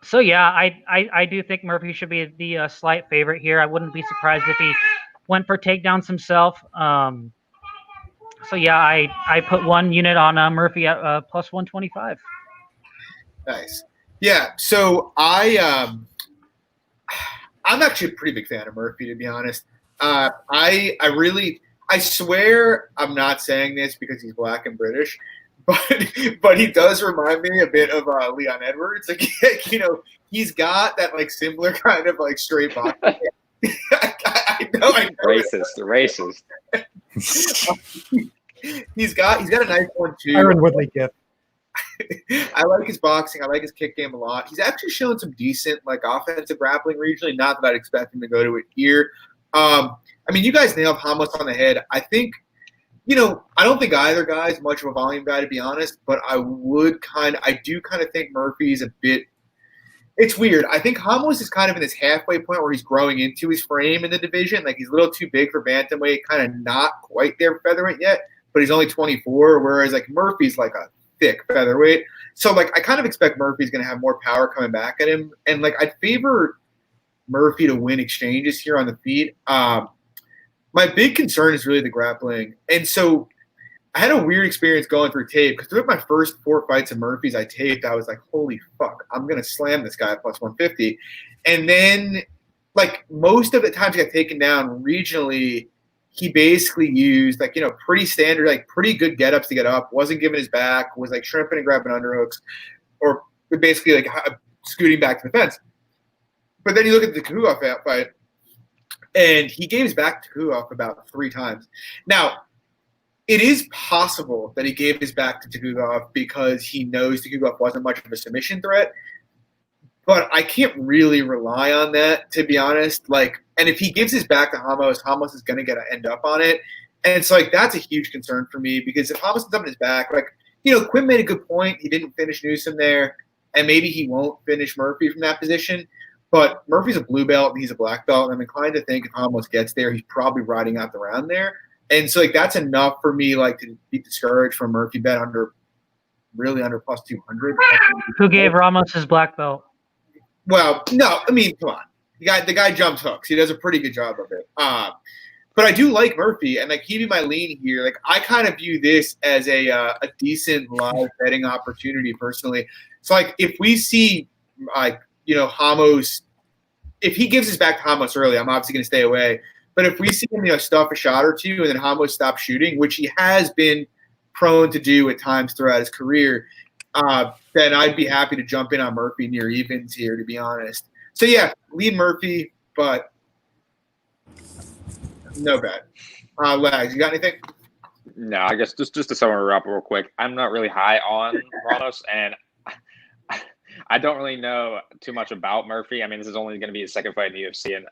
So yeah, I do think Murphy should be the slight favorite here. I wouldn't be surprised if he went for takedowns himself. So yeah, I put 1 unit on Murphy at plus 125. Nice. Yeah. So I'm actually a pretty big fan of Murphy, to be honest. I swear I'm not saying this because he's black and British, but he does remind me a bit of Leon Edwards. Like, he's got that like similar kind of like straight body. I know. Racist. He's got a nice one too. Iron Woodley gift. I like his boxing. I like his kick game a lot. He's actually shown some decent like offensive grappling regionally. Not that I'd expect him to go to it here. I mean, you guys nailed Ramos on the head. I think, I don't think either guy is much of a volume guy, to be honest, but I do kind of think Murphy's a bit – it's weird. I think Ramos is kind of in this halfway point where he's growing into his frame in the division. Like, he's a little too big for bantamweight, kind of not quite there for featherweight yet, but he's only 24, whereas, like, Murphy's like a thick featherweight. So, like, I kind of expect Murphy's going to have more power coming back at him. And, like, I'd favor Murphy to win exchanges here on the feet. My big concern is really the grappling. And so I had a weird experience going through tape because throughout my first 4 fights of Murphy's I taped, I was like, holy fuck, I'm going to slam this guy at plus 150. And then, like, most of the times he got taken down regionally, he basically used, like, pretty standard, like, pretty good get-ups to get up, wasn't giving his back, was, like, shrimping and grabbing underhooks, or basically, like, scooting back to the fence. But then you look at the Kuhov fight, and he gave his back to Kuhov about 3 times. Now, it is possible that he gave his back to Kuhov because he knows Kuhov wasn't much of a submission threat, but I can't really rely on that, to be honest. Like, and if he gives his back to Ramos is going to end up on it. And so, like, that's a huge concern for me because if Ramos is up in his back, like, Quinn made a good point. He didn't finish Newsom there, and maybe he won't finish Murphy from that position. But Murphy's a blue belt and he's a black belt, and I'm inclined to think if Ramos gets there, he's probably riding out the round there. And so, like, that's enough for me, like, to be discouraged from Murphy bet under plus 200. Who gave Ramos his black belt? Well, no, I mean, come on. The guy jumps hooks. He does a pretty good job of it. But I do like Murphy, and, like, he'd be my lean here. Like, I kind of view this as a decent live betting opportunity personally. So, like, if we see, like, Ramos, if he gives his back to Ramos early, I'm obviously going to stay away. But if we see him, stuff a shot or two and then Ramos stops shooting, which he has been prone to do at times throughout his career, then I'd be happy to jump in on Murphy near evens here, to be honest. So, yeah, lead Murphy, but no bet. Lags, you got anything? No, I guess just to sum her up real quick, I'm not really high on Ramos, and I don't really know too much about Murphy. I mean, this is only going to be his second fight in the UFC, and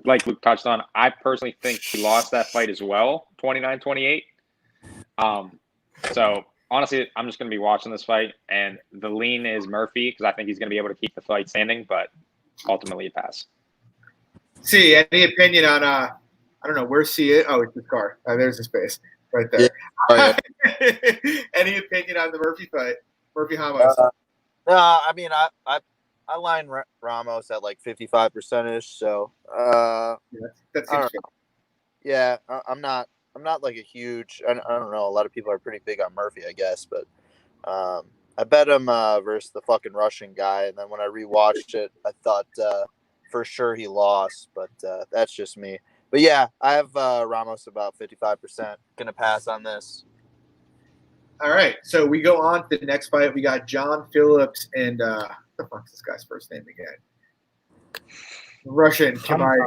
like Luke touched on, I personally think he lost that fight as well, 29-28. So, honestly, I'm just going to be watching this fight, and the lean is Murphy because I think he's going to be able to keep the fight standing, but ultimately a pass. See, any opinion on, I don't know, where's see it? Oh, it's his car. There's his face right there. Yeah. Any opinion on the Murphy fight? Murphy Ramos. No, I mean I line Ramos at like 55% ish. So That's I don't interesting. know. Yeah, I'm not like a huge. I don't know. A lot of people are pretty big on Murphy, I guess, but I bet him versus the fucking Russian guy, and then when I rewatched it, I thought for sure he lost, but that's just me. But yeah, I have Ramos about 55%. Gonna pass on this. All right, so we go on to the next fight. We got John Phillips and what the fuck's this guy's first name again? Russian Kamayev.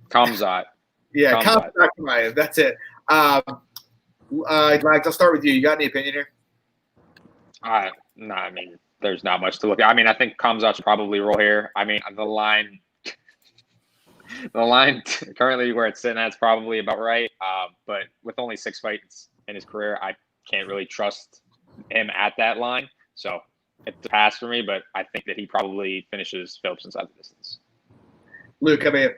Kamzat. Yeah, Kamzat. Kamayev. That's it. I'll start with you. You got any opinion here? No, I mean, there's not much to look at. I mean, I think Kamzat should probably roll here. I mean, the line currently where it's sitting at is probably about right. But with only 6 fights in his career, I can't really trust him at that line. So it's a pass for me, but I think that he probably finishes Phillips inside the distance. Luke, come in.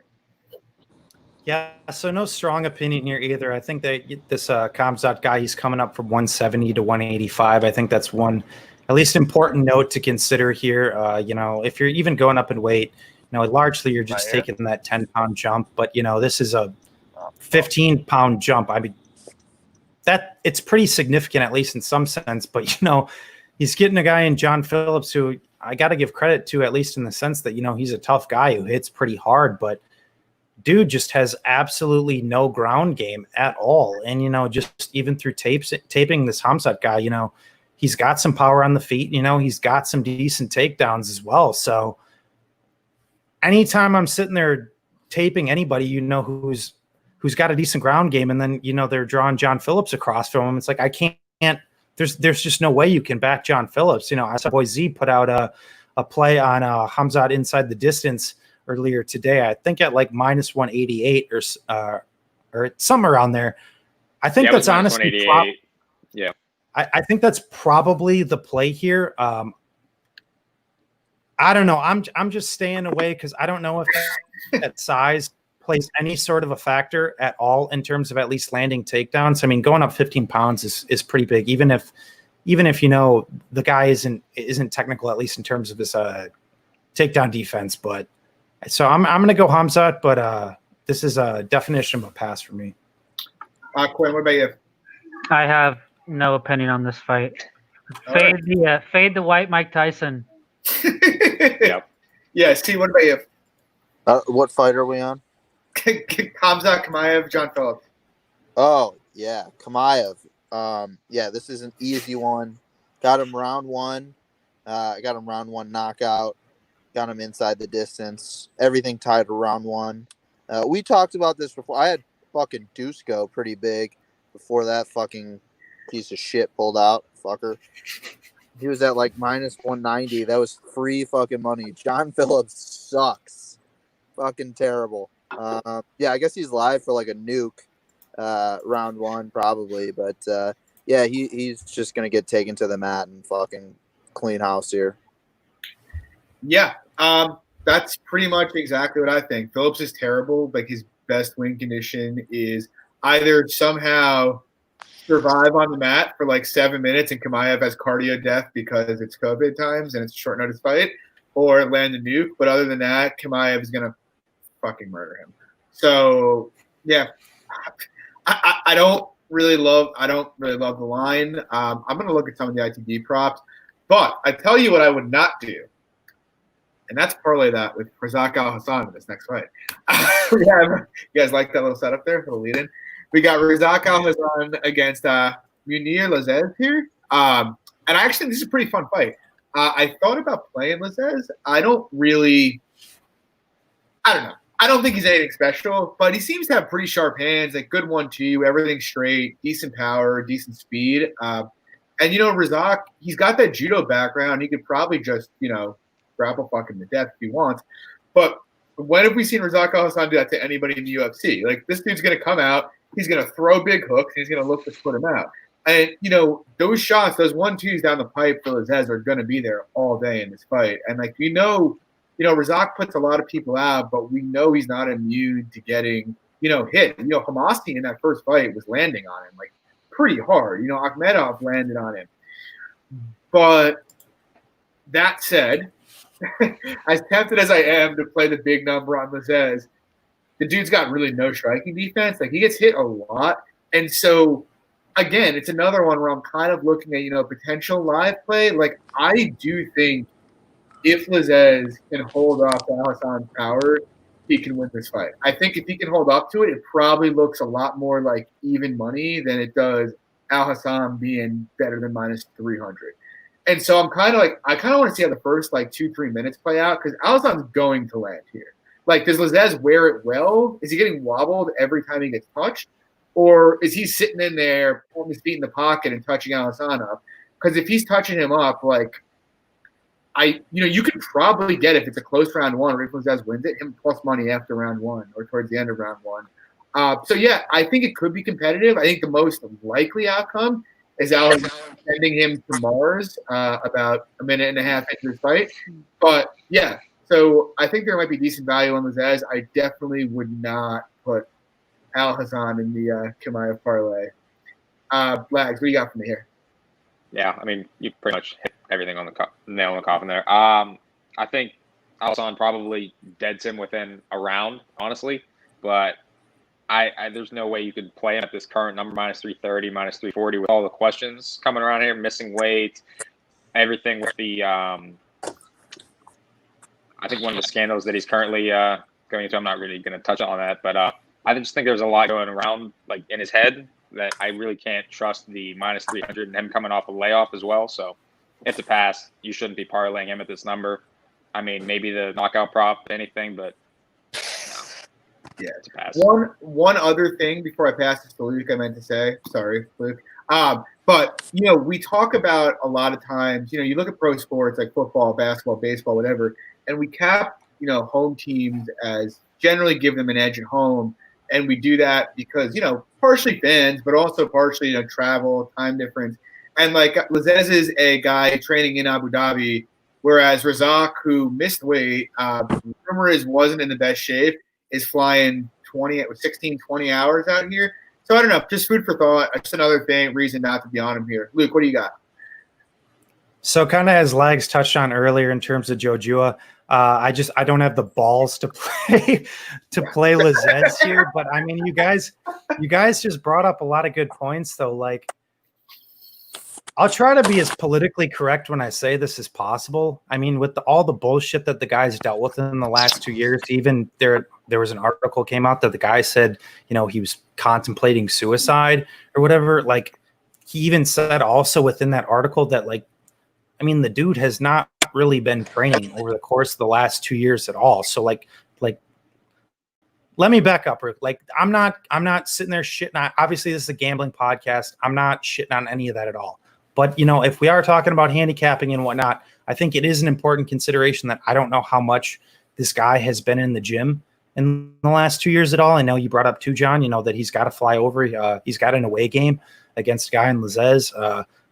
Yeah, so no strong opinion here either. I think that this Kamzat guy, he's coming up from 170 to 185. I think that's one, at least important note to consider here. If you're even going up in weight, largely you're just taking that 10-pound jump. But, this is a 15-pound jump. I mean, that it's pretty significant, at least in some sense. But, he's getting a guy in John Phillips who I got to give credit to, at least in the sense that, he's a tough guy who hits pretty hard. But dude just has absolutely no ground game at all. And, just even through taping this Hamzat guy, he's got some power on the feet. He's got some decent takedowns as well. So anytime I'm sitting there taping anybody, who's got a decent ground game, and then, they're drawing John Phillips across from him, it's like, I can't, there's just no way you can back John Phillips. I saw Boy Z put out a play on Hamzat inside the distance earlier today, I think at like minus 188 or somewhere around there. I think that's honestly, I think that's probably the play here. I don't know. I'm just staying away because I don't know if that size plays any sort of a factor at all in terms of at least landing takedowns. I mean, going up 15 pounds is pretty big, even if the guy isn't technical, at least in terms of his takedown defense. But so I'm going to go Hamzat, but this is a definition of a pass for me. Quinn, what about you? I have no opinion on this fight. Fade the white Mike Tyson. Yep. Yeah, Steve, what about you? What fight are we on? Hamzat Kamayev, John Phillips. Oh, yeah, Kamayev. Yeah, this is an easy one. Got him round 1. I got him round 1 knockout. Got him inside the distance. Everything tied to round 1. We talked about this before. I had fucking Dusko pretty big before that fucking piece of shit pulled out. Fucker. He was at like minus 190. That was free fucking money. John Phillips sucks. Fucking terrible. Yeah, I guess he's live for like a nuke round 1 probably. But yeah, he's just going to get taken to the mat and fucking clean house here. Yeah, that's pretty much exactly what I think. Phillips is terrible. Like, his best win condition is either somehow survive on the mat for like 7 minutes and Kamayev has cardio death because it's COVID times and it's a short notice fight, or land a nuke. But other than that, Kamayev is going to fucking murder him. So yeah, I don't really love the line. I'm going to look at some of the ITD props, but I tell you what I would not do. And that's parlay that with Razak Al Hassan in this next fight. You guys like that little setup there for the lead in? We got Razak Al Hassan against Munir Lazez here. And actually, this is a pretty fun fight. I thought about playing Lazez. I don't know. I don't think he's anything special, but he seems to have pretty sharp hands, like good 1-2, everything straight, decent power, decent speed. And, Razak, he's got that judo background. He could probably just, grapple fuck him to death if he wants. But when have we seen Razak Al Hassan do that to anybody in the UFC? Like, this dude's going to come out, he's going to throw big hooks, and he's going to look to put him out. And, those shots, those 1-2s down the pipe for Lazez are going to be there all day in this fight. And, like, Razak puts a lot of people out, but we know he's not immune to getting, hit. Hamasi in that first fight was landing on him, like, pretty hard. Akhmedov landed on him. But that said, as tempted as I am to play the big number on Lizez, the dude's got really no striking defense. Like, he gets hit a lot. And so, again, it's another one where I'm kind of looking at, potential live play. Like, I do think if Lizez can hold off Alhassan's power, he can win this fight. I think if he can hold up to it, it probably looks a lot more like even money than it does Alhassan being better than minus 300. And so I'm kind of like, I kind of want to see how the first 2-3 minutes play out, because Alhassan's going to land here. Like, does Lizez wear it well? Is he getting wobbled every time he gets touched? Or is he sitting in there, pulling his feet in the pocket and touching Alhassan up? Because if he's touching him up, you could probably get, if it's a close round one, or if Lizez wins it, him plus money after round one or towards the end of round one. So yeah, I think it could be competitive. I think the most likely outcome is Alex sending him to Mars about a minute and a half into the fight. But yeah, so I think there might be decent value on Lizez. I definitely would not put Alhassan in the Chimaev parlay. Lags, what do you got from me here? Yeah, I mean, you pretty much hit everything on the nail on the coffin there. I think Alhassan probably deads him within a round, honestly. But I there's no way you could play him at this current number, minus 330, minus 340, with all the questions coming around here, missing weight, everything with the I think one of the scandals that he's currently going into. I'm not really going to touch on that, but I just think there's a lot going around in his head that I really can't trust the minus 300 and him coming off a layoff as well. So it's a pass. You shouldn't be parlaying him at this number. I mean, maybe the knockout prop, anything, but no. Yeah, it's a pass. One other thing before I pass this to Luke, I meant to say, sorry, Luke. But we talk about a lot of times, you look at pro sports like football, basketball, baseball, whatever, and we cap, home teams as generally give them an edge at home. And we do that because, partially fans, but also partially, travel, time difference. And Lizez is a guy training in Abu Dhabi, whereas Razak, who missed weight, rumor is wasn't in the best shape, is flying 16, 20 hours out here. So I don't know, just food for thought. Just another reason not to be on him here. Luke, what do you got? So kind of as Lags touched on earlier in terms of Jojua, I don't have the balls to play Lizez here, but I mean, you guys just brought up a lot of good points though. I'll try to be as politically correct when I say this as possible. I mean, with all the bullshit that the guys dealt with in the last 2 years, even there was an article came out that the guy said, he was contemplating suicide or whatever. He even said also within that article that the dude has not really been training over the course of the last 2 years at all. So let me back up. I'm not sitting there shitting. Obviously, this is a gambling podcast. I'm not shitting on any of that at all. But, if we are talking about handicapping and whatnot, I think it is an important consideration that I don't know how much this guy has been in the gym in the last 2 years at all. I know you brought up too, John, that he's got to fly over. He's got an away game against a guy in Lizez.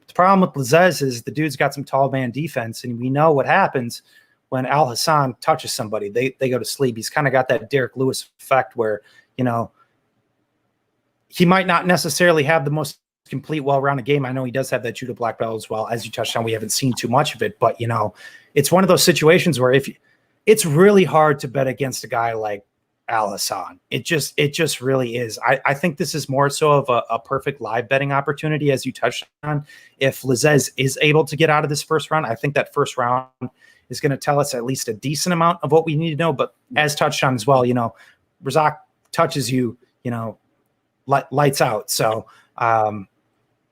The problem with Lizez is the dude's got some tall man defense, and we know what happens when Alhassan touches somebody. They go to sleep. He's kind of got that Derek Lewis effect where, he might not necessarily have the most complete, well-rounded game. I know he does have that judo black belt as well. As you touched on, we haven't seen too much of it, but it's one of those situations where it's really hard to bet against a guy like Alhassan. It just really is. I think this is more so of a perfect live betting opportunity, as you touched on. If Lizez is able to get out of this first round, I think that first round is going to tell us at least a decent amount of what we need to know. But as touched on as well, Razak touches you, lights out. So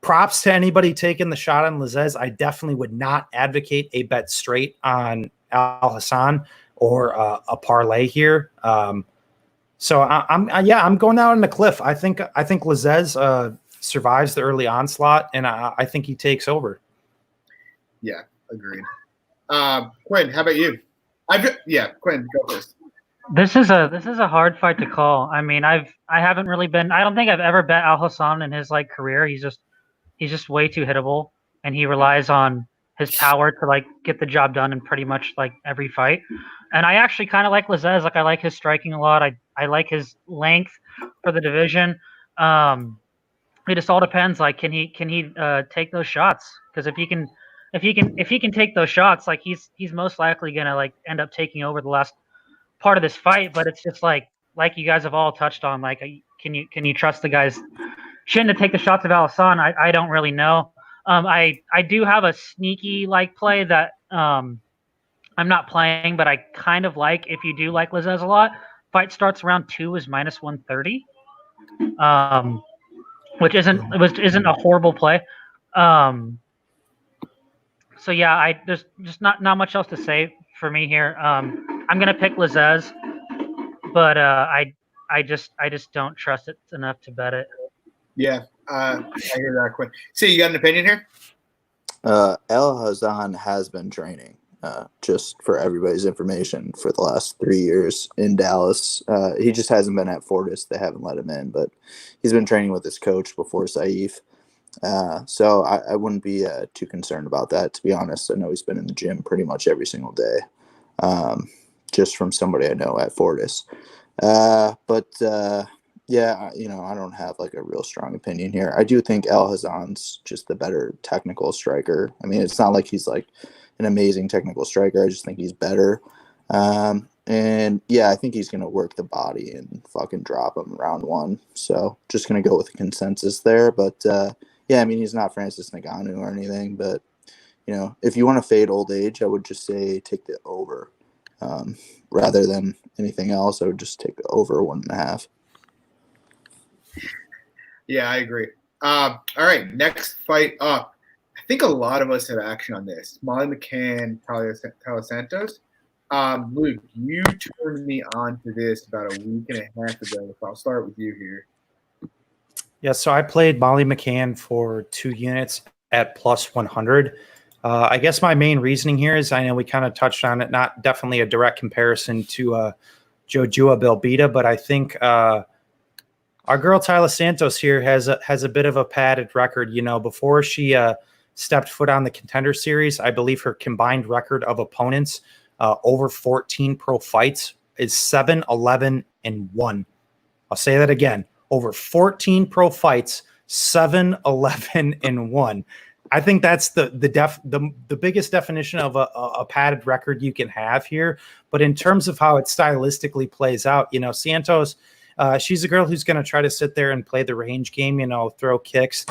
props to anybody taking the shot on Lizez. I definitely would not advocate a bet straight on Alhassan or a parlay here. So I'm going out on the cliff. I think Lizez survives the early onslaught, and I think he takes over. Yeah, agreed. Quinn, how about you? Quinn, go first. This is a hard fight to call. I mean, I haven't really been. I don't think I've ever bet Alhassan in his career. He's just way too hittable, and he relies on his power to get the job done in pretty much every fight. And I actually kind of like Lizez. I like his striking a lot. I like his length for the division. It just all depends. Can he take those shots? Because if he can if he can take those shots, like he's most likely gonna like end up taking over the last part of this fight. But it's just like you guys have all touched on, like can you trust the guys shouldn't to take the shots of Alisson? I don't really know. I do have a sneaky like play that I'm not playing, but I kind of like if you do like Lizez a lot. Fight starts round 2 is minus 130, which isn't a horrible play. So yeah, there's just not much else to say for me here. I'm gonna pick Lizez, but I just don't trust it enough to bet it. Yeah, I hear that, Quinn. So you got an opinion here? El Hazan has been training, just for everybody's information, for the last 3 years in Dallas. He just hasn't been at Fortis. They haven't let him in, but he's been training with his coach before Saif. So I wouldn't be too concerned about that, to be honest. I know he's been in the gym pretty much every single day, just from somebody I know at Fortis. Yeah, I don't have like a real strong opinion here. I do think El Hazan's just the better technical striker. I mean, it's not like he's like an amazing technical striker. I just think he's better. And yeah, I think he's going to work the body and fucking drop him round 1. So just going to go with the consensus there. But yeah, I mean, he's not Francis Ngannou or anything. But, if you want to fade old age, I would just say take the over. Rather than anything else, I would just take the over 1.5. Yeah, I agree. All right, next fight up. I think a lot of us have action on this. Molly McCann, Taila Santos. Luke, you turned me on to this about a week and a half ago. So I'll start with you here. Yeah, so I played Molly McCann for 2 units at plus 100. I guess my main reasoning here is I know we kind of touched on it, not definitely a direct comparison to Joshua Belbita, but I think our girl Taila Santos here has a bit of a padded record. Before she stepped foot on the Contender Series, I believe her combined record of opponents over 14 pro fights is 7-11-1. I'll say that again. Over 14 pro fights, 7-11-1. I think that's the biggest definition of a padded record you can have here. But in terms of how it stylistically plays out, Santos, she's a girl who's going to try to sit there and play the range game, throw kicks,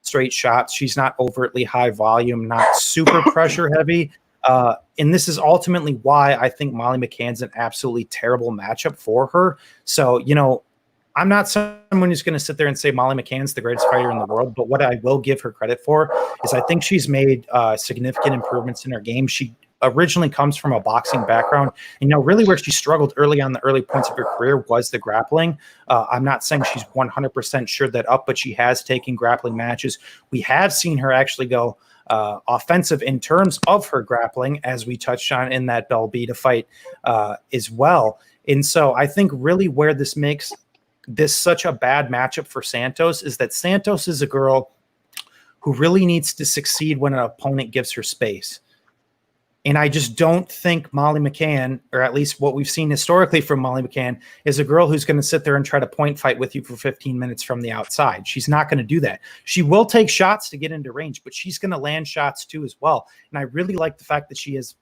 straight shots. She's not overtly high volume, not super pressure heavy. And this is ultimately why I think Molly McCann's an absolutely terrible matchup for her. So, I'm not someone who's going to sit there and say Molly McCann's the greatest fighter in the world, but what I will give her credit for is I think she's made significant improvements in her game. She originally comes from a boxing background, and really where she struggled early on the early points of her career was the grappling. I'm not saying she's 100% sure that up, but she has taken grappling matches. We have seen her actually go offensive in terms of her grappling, as we touched on in that Belbita fight as well. And so I think really where this makes this such a bad matchup for Santos is that Santos is a girl who really needs to succeed when an opponent gives her space. And I just don't think Molly McCann, or at least what we've seen historically from Molly McCann, is a girl who's going to sit there and try to point fight with you for 15 minutes from the outside. She's not going to do that. She will take shots to get into range, but she's going to land shots too as well. And I really like the fact that she is,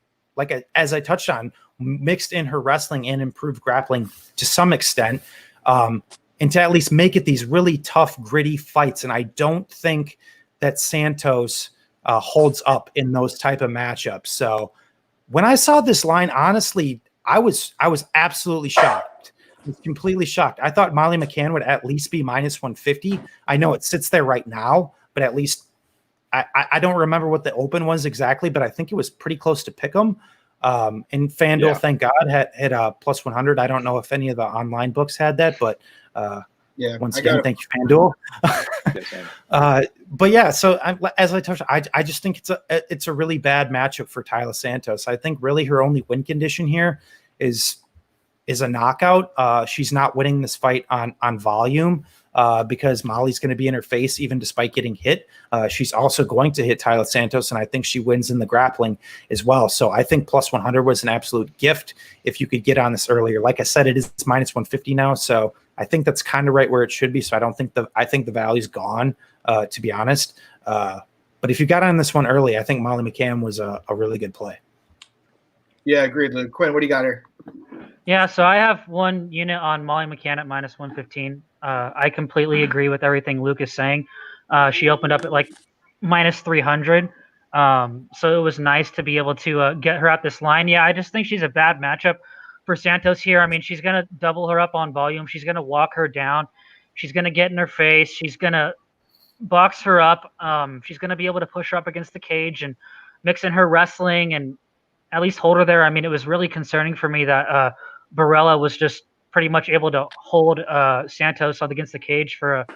as I touched on, mixed in her wrestling and improved grappling to some extent, and to at least make it these really tough, gritty fights. And I don't think that Santos holds up in those type of matchups. So when I saw this line, honestly, I was absolutely shocked. I was completely shocked. I thought Molly McCann would at least be minus 150. I know it sits there right now, but at least I don't remember what the open was exactly, but I think it was pretty close to pick'em. And FanDuel, Thank God, had plus 100. I don't know if any of the online books had that, but once again, thank you, FanDuel. But yeah, so as I touched, I just think it's a really bad matchup for Taila Santos. I think really her only win condition here is a knockout. She's not winning this fight on volume because Molly's going to be in her face even despite getting hit. She's also going to hit Taila Santos, and I think she wins in the grappling as well. So I think plus 100 was an absolute gift if you could get on this earlier. Like I said, it's minus 150 now, so I think that's kind of right where it should be. So I think the value's gone, to be honest. But if you got on this one early, I think Molly McCann was a really good play. Yeah, agreed, Luke. Quinn, what do you got here? Yeah, so I have one unit on Molly McCann at minus 115. I completely agree with everything Luke is saying. She opened up at like minus 300. So it was nice to be able to get her at this line. Yeah, I just think she's a bad matchup for Santos here. I mean, she's going to double her up on volume. She's going to walk her down. She's going to get in her face. She's going to box her up. She's going to be able to push her up against the cage and mix in her wrestling and at least hold her there. I mean, it was really concerning for me that Barella was just pretty much able to hold Santos up against the cage for a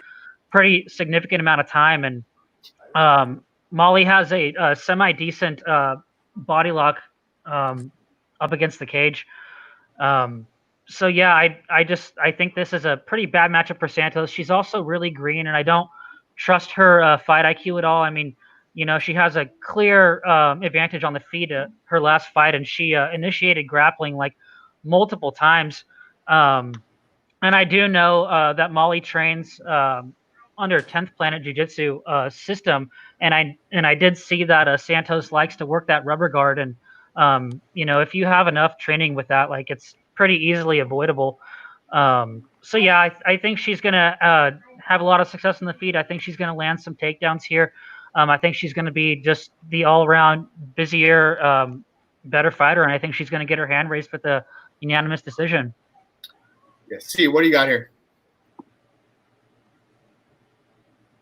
pretty significant amount of time. And Molly has a semi-decent body lock up against the cage. So yeah, I think this is a pretty bad matchup for Santos. She's also really green, and I don't trust her fight IQ at all. I mean, she has a clear advantage on the feet her last fight, and she initiated grappling like multiple times. And I do know that Molly trains under 10th Planet Jiu-Jitsu system, and I did see that Santos likes to work that rubber guard, and if you have enough training with that, like it's pretty easily avoidable. So yeah, I think she's gonna have a lot of success in the feet. I think she's gonna land some takedowns here. I think she's gonna be just the all-around busier, better fighter, and I think she's gonna get her hand raised with the unanimous decision. Yeah, see, what do you got here?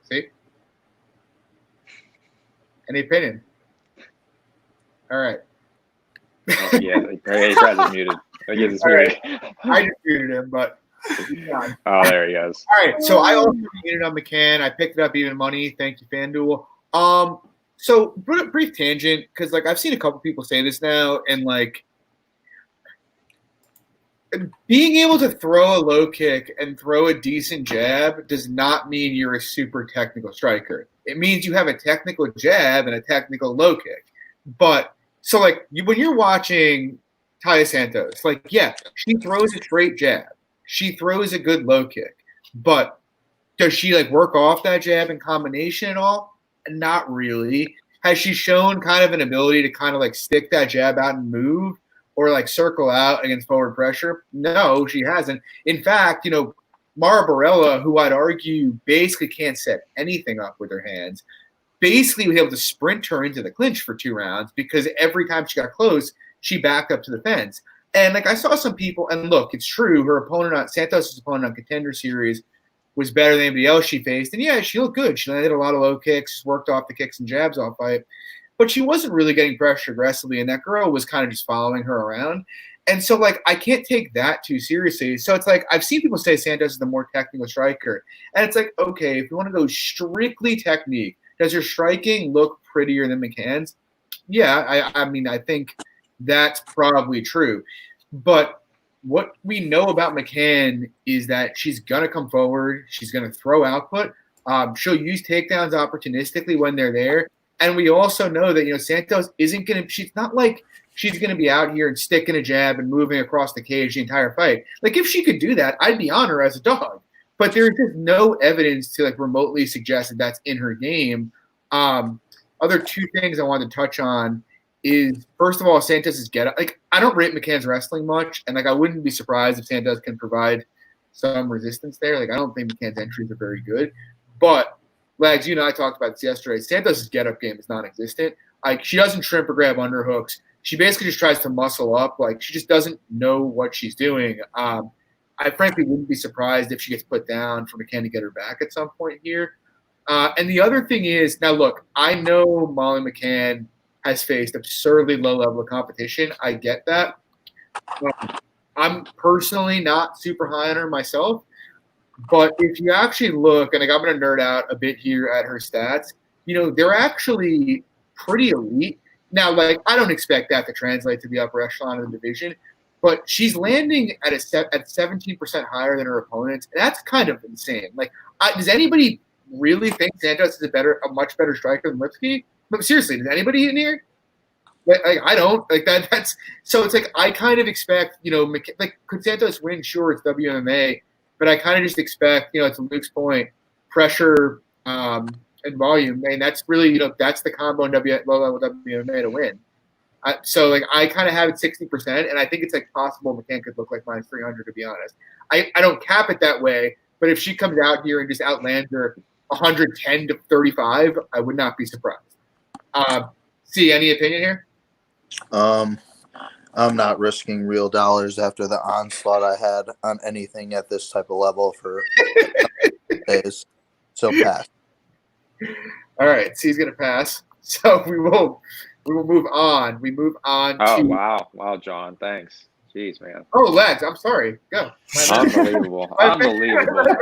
See? Any opinion? All right. Yeah, he's probably muted. I guess it's muted. I just muted him, but oh, there he goes. All right, so I also muted on McCann. I picked it up even money. Thank you, FanDuel. So brief tangent, because like I've seen a couple people say this now, and like being able to throw a low kick and throw a decent jab does not mean you're a super technical striker. It means you have a technical jab and a technical low kick. But so like when you're watching Taya Santos, like yeah, she throws a straight jab. She throws a good low kick. But does she like work off that jab in combination at all? Not really. Has she shown kind of an ability to kind of like stick that jab out and move or like circle out against forward pressure? No, she hasn't. In fact, Mara Barella, who I'd argue basically can't set anything up with her hands, basically was able to sprint her into the clinch for 2 rounds because every time she got close, she backed up to the fence. And like I saw some people, and look, it's true, her opponent on Santos' opponent on Contender Series was better than anybody else she faced. And yeah, she looked good. She landed a lot of low kicks, worked off the kicks and jabs all fight. But she wasn't really getting pressure aggressively, and that girl was kind of just following her around. And so, like, I can't take that too seriously. So it's like I've seen people say Santos is the more technical striker. And it's like, okay, if you want to go strictly technique, does your striking look prettier than McCann's? Yeah, I mean, I think that's probably true. But what we know about McCann is that she's going to come forward. She's going to throw output. She'll use takedowns opportunistically when they're there. And we also know that, Santos isn't going to – she's not like she's going to be out here and sticking a jab and moving across the cage the entire fight. Like, if she could do that, I'd be on her as a dog. But there's just no evidence to, like, remotely suggest that that's in her game. Other 2 things I wanted to touch on is, first of all, Santos' get-up. Like, I don't rate McCann's wrestling much, and, like, I wouldn't be surprised if Santos can provide some resistance there. Like, I don't think McCann's entries are very good. But – Lags, I talked about this yesterday. Santos' get-up game is non-existent. Like, she doesn't shrimp or grab underhooks. She basically just tries to muscle up. Like, she just doesn't know what she's doing. I frankly wouldn't be surprised if she gets put down for McCann to get her back at some point here. And the other thing is, now look, I know Molly McCann has faced absurdly low level of competition. I get that. I'm personally not super high on her myself. But if you actually look, and like I'm going to nerd out a bit here at her stats, they're actually pretty elite. Now, like, I don't expect that to translate to the upper echelon of the division, but she's landing at 17% higher than her opponents. And that's kind of insane. Like, does anybody really think Santos is a much better striker than Lipsky? But seriously, does anybody in here? Like, I don't. Like, that's so it's like I kind of expect, like, could Santos win? Sure, it's WMMA. But I kind of just expect, to Luke's point, pressure and volume, and that's really, that's the combo in low level WMA to win. So like I kind of have it 60%, and I think it's like possible McCann could look like minus 300, to be honest. I don't cap it that way, but if she comes out here and just outlands her 110 to 35, I would not be surprised. See, any opinion here? I'm not risking real dollars after the onslaught I had on anything at this type of level for days. So pass. All right, C's gonna pass. So we will move on. We move on Oh, to wow, John, thanks. Jeez, man. Oh, Legs, I'm sorry. Go. Unbelievable.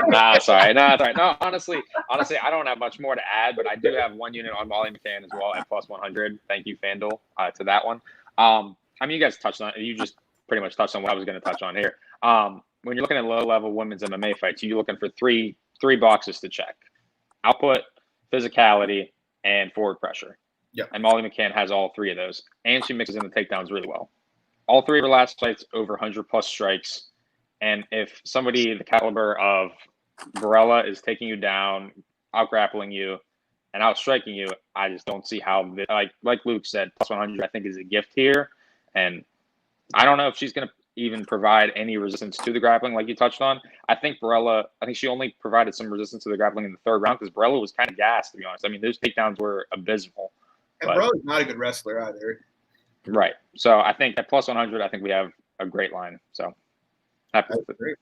No, sorry. No, sorry. No, honestly, I don't have much more to add, but I do have one unit on Molly McCann as well at plus 100. Thank you, FanDuel, to that one. I mean, you guys touched on it. You just pretty much touched on what I was going to touch on here. When you're looking at low-level women's MMA fights, you're looking for three boxes to check: output, physicality, and forward pressure. Yep. And Molly McCann has all three of those, and she mixes in the takedowns really well. All three of her last fights over 100-plus strikes. And if somebody the caliber of Varela is taking you down, out-grappling you, and out-striking you, I just don't see how, like Luke said, plus 100 I think is a gift here. And I don't know if she's going to even provide any resistance to the grappling like you touched on. I think she only provided some resistance to the grappling in the third round because Varela was kind of gassed, to be honest. I mean, those takedowns were abysmal. And Varela's not a good wrestler either. Right. So I think at plus 100, I think we have a great line. So happy with it. Great.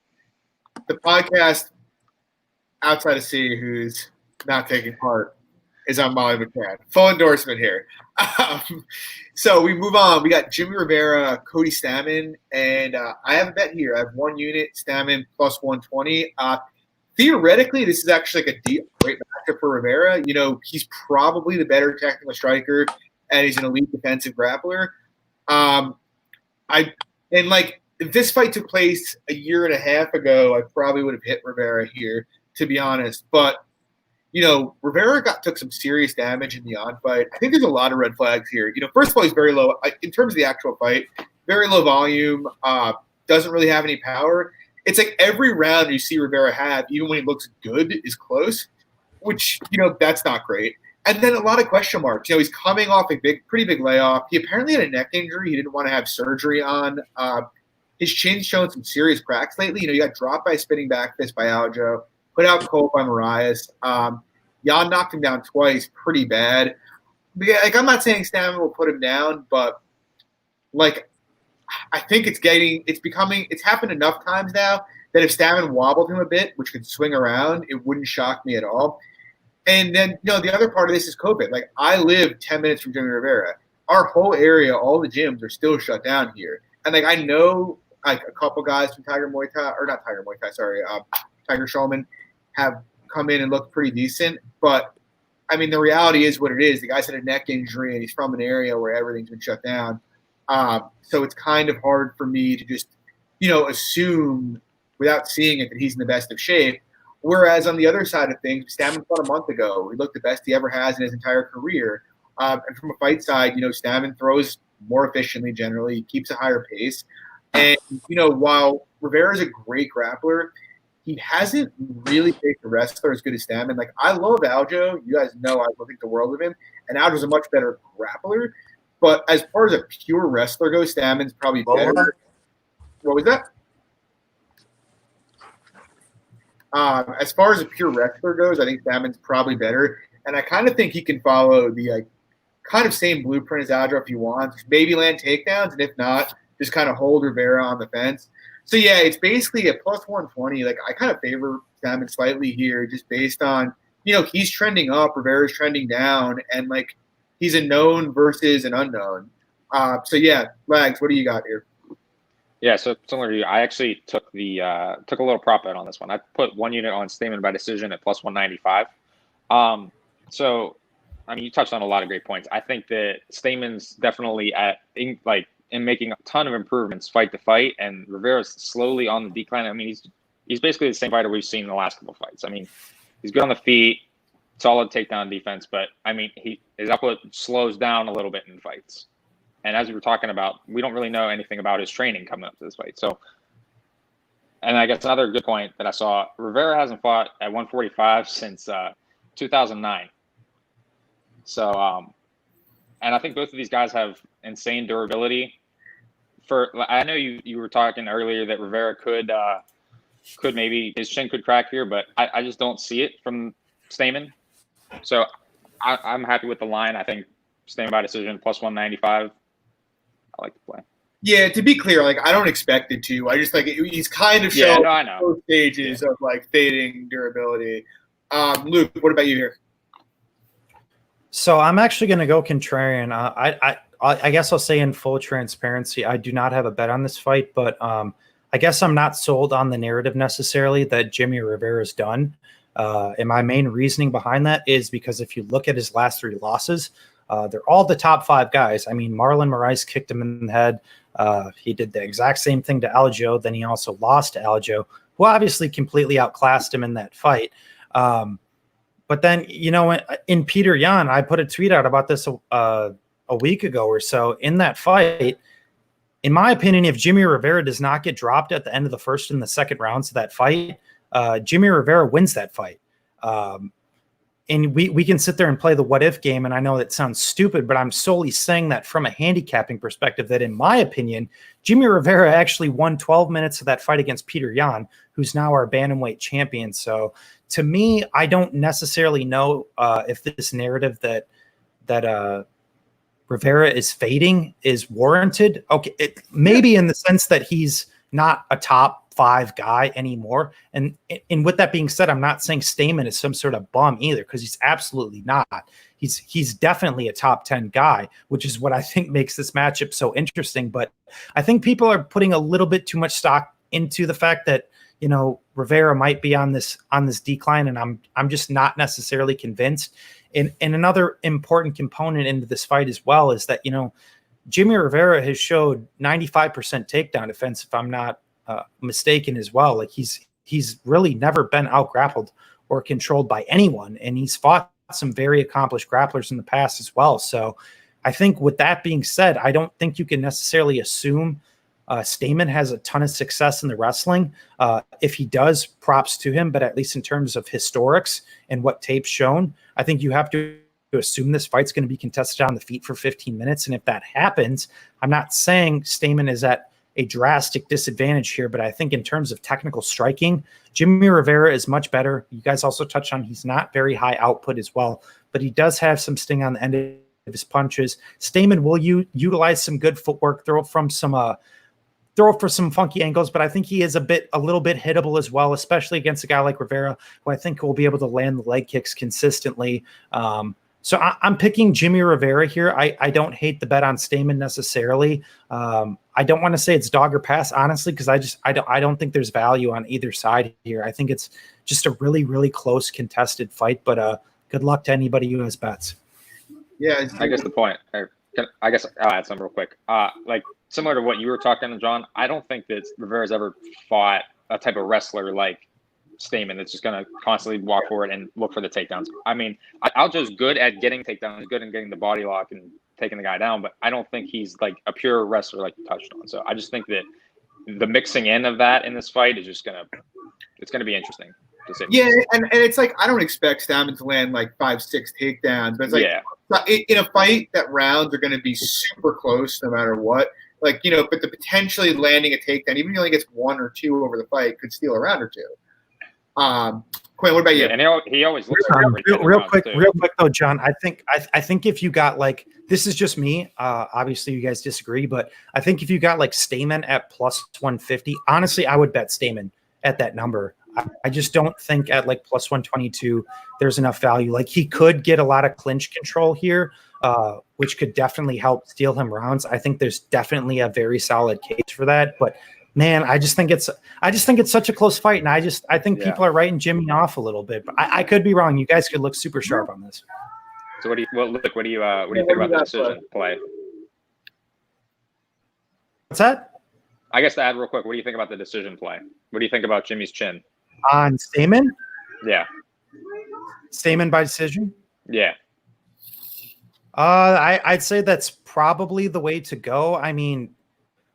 The podcast outside of C, who's not taking part, is on Molly McCann. Full endorsement here. So we move on. We got Jimmy Rivera, Cody Stamann, and I have a bet here. I have one unit, Stamann plus 120. Theoretically, this is actually like a great matchup for Rivera. He's probably the better technical striker, and he's an elite defensive grappler. If this fight took place a year and a half ago, I probably would have hit Rivera here, to be honest. But Rivera took some serious damage in the on fight. I think there's a lot of red flags here. First of all, he's very low in terms of the actual fight. Very low volume. Doesn't really have any power. It's like every round you see Rivera have, even when he looks good, is close, which that's not great. And then a lot of question marks. He's coming off a pretty big layoff. He apparently had a neck injury. He didn't want to have surgery on. His chin's shown some serious cracks lately. He got dropped by a spinning back fist by Aljo, put out cold by Marias. Jan knocked him down twice, pretty bad. I'm not saying Stamann will put him down, but I think it's happened enough times now that if Stamann wobbled him a bit, which could swing around, it wouldn't shock me at all. And then, the other part of this is COVID. I live 10 minutes from Jimmy Rivera. Our whole area, all the gyms are still shut down here. And I know a couple guys from Tiger Shulman have come in and looked pretty decent. But I mean, the reality is what it is. The guy's had a neck injury and he's from an area where everything's been shut down. So it's kind of hard for me to just, assume without seeing it that he's in the best of shape. Whereas on the other side of things, Stamann fought a month ago. He looked the best he ever has in his entire career. And from a fight side, Stamann throws more efficiently generally. He keeps a higher pace. And, while Rivera is a great grappler, he hasn't really faced a wrestler as good as Stamann. I love Aljo. You guys know I think the world of him. And Aljo's a much better grappler. But as far as a pure wrestler goes, Stamann's probably better. What was that? As far as a pure wrestler goes, I think Stamann's probably better. And I kind of think he can follow the kind of same blueprint as Aljo if he wants. Maybe land takedowns, and if not, just kind of hold Rivera on the fence. So, yeah, it's basically a plus 120. I kind of favor Stamann slightly here just based on, he's trending up, Rivera's trending down, and, he's a known versus an unknown. So, yeah, Lags, what do you got here? Yeah, so similar to you, I actually took a little prop bet on this one. I put one unit on Stamann by decision at plus 195. So, I mean, you touched on a lot of great points. I think that Stamann's definitely in making a ton of improvements fight to fight, and Rivera's slowly on the decline. I mean, he's basically the same fighter we've seen in the last couple of fights. I mean, he's good on the feet, solid takedown defense, but I mean, his output slows down a little bit in fights. And as we were talking about, we don't really know anything about his training coming up to this fight. So, and I guess another good point that I saw, Rivera hasn't fought at 145 since 2009. So, and I think both of these guys have insane durability. I know you were talking earlier that Rivera could maybe his chin could crack here, but I just don't see it from Stamen. So I'm happy with the line. I think Stamen by decision plus 195. I like the play. Yeah, to be clear, like I don't expect it to. I just like he's kind of showing I know. both stages of like fading durability. Luke, what about you here? So I'm actually going to go contrarian. I guess I'll say in full transparency, I do not have a bet on this fight, but I guess I'm not sold on the narrative necessarily that Jimmy Rivera's done. And my main reasoning behind that is because if you look at his last 3 losses, they're all the top 5 guys. I mean, Marlon Moraes kicked him in the head. He did the exact same thing to Aljo. Then he also lost to Aljo, who obviously completely outclassed him in that fight. But then, in Peter Yan, I put a tweet out about this a week ago or so. In that fight, in my opinion, if Jimmy Rivera does not get dropped at the end of the first and the second rounds of that fight, Jimmy Rivera wins that fight. And we can sit there and play the what if game. And I know that sounds stupid, but I'm solely saying that from a handicapping perspective, that in my opinion, Jimmy Rivera actually won 12 minutes of that fight against Peter Yan, who's now our bantamweight champion. So to me, I don't necessarily know if this narrative that Rivera is fading is warranted. Okay, maybe in the sense that he's not a top 5 guy anymore. And with that being said, I'm not saying Stamen is some sort of bum either, because he's absolutely not. He's definitely a top 10 guy, which is what I think makes this matchup so interesting. But I think people are putting a little bit too much stock into the fact that, Rivera might be on this decline, and I'm just not necessarily convinced. And another important component into this fight as well is that, Jimmy Rivera has showed 95% takedown defense, if I'm not mistaken as well. Like he's really never been out-grappled or controlled by anyone, and he's fought some very accomplished grapplers in the past as well. So I think with that being said, I don't think you can necessarily assume Stamen has a ton of success in the wrestling. If he does, props to him, but at least in terms of historics and what tape's shown, I think you have to assume this fight's going to be contested on the feet for 15 minutes. And if that happens, I'm not saying Stamen is at a drastic disadvantage here, but I think in terms of technical striking, Jimmy Rivera is much better. You guys also touched on he's not very high output as well, but he does have some sting on the end of his punches. Stamen will utilize some good footwork, throw for some funky angles, but I think he is a little bit hittable as well, especially against a guy like Rivera, who I think will be able to land the leg kicks consistently. So I'm picking Jimmy Rivera here. I don't hate the bet on Stamen necessarily. I don't want to say it's dog or pass, honestly, because I don't think there's value on either side here. I think it's just a really, really close contested fight, but good luck to anybody who has bets. Yeah, I guess the point. I guess I'll add some real quick. Like similar to what you were talking, John, I don't think that Rivera's ever fought a type of wrestler like Stamen that's just going to constantly walk forward and look for the takedowns. I mean, Aljo's good at getting takedowns, good at getting the body lock and taking the guy down, but I don't think he's like a pure wrestler like you touched on. So I just think that the mixing in of that in this fight is just it's going to be interesting. Yeah, and it's like I don't expect Stamen to land like 5-6 takedowns, but it's like in a fight that rounds are going to be super close no matter what. Like, but the potentially landing a takedown, even if he only gets 1 or 2 over the fight, could steal a round or 2. Quinn, what about you? And he always looks real quick though, John. I think if you got like, this is just me. Obviously, you guys disagree, but I think if you got like Stamen at plus 150, honestly, I would bet Stamen at that number. I just don't think at like plus 122 there's enough value. Like he could get a lot of clinch control here, which could definitely help steal him rounds. I think there's definitely a very solid case for that, but. Man, I just think it's such a close fight, and I think people are writing Jimmy off a little bit, but I could be wrong. You guys could look super sharp on this. So what do you think about the decision play? What's that? I guess to add real quick, what do you think about the decision play? What do you think about Jimmy's chin? On Stamen? Yeah. Stamen by decision? Yeah. I'd say that's probably the way to go. I mean,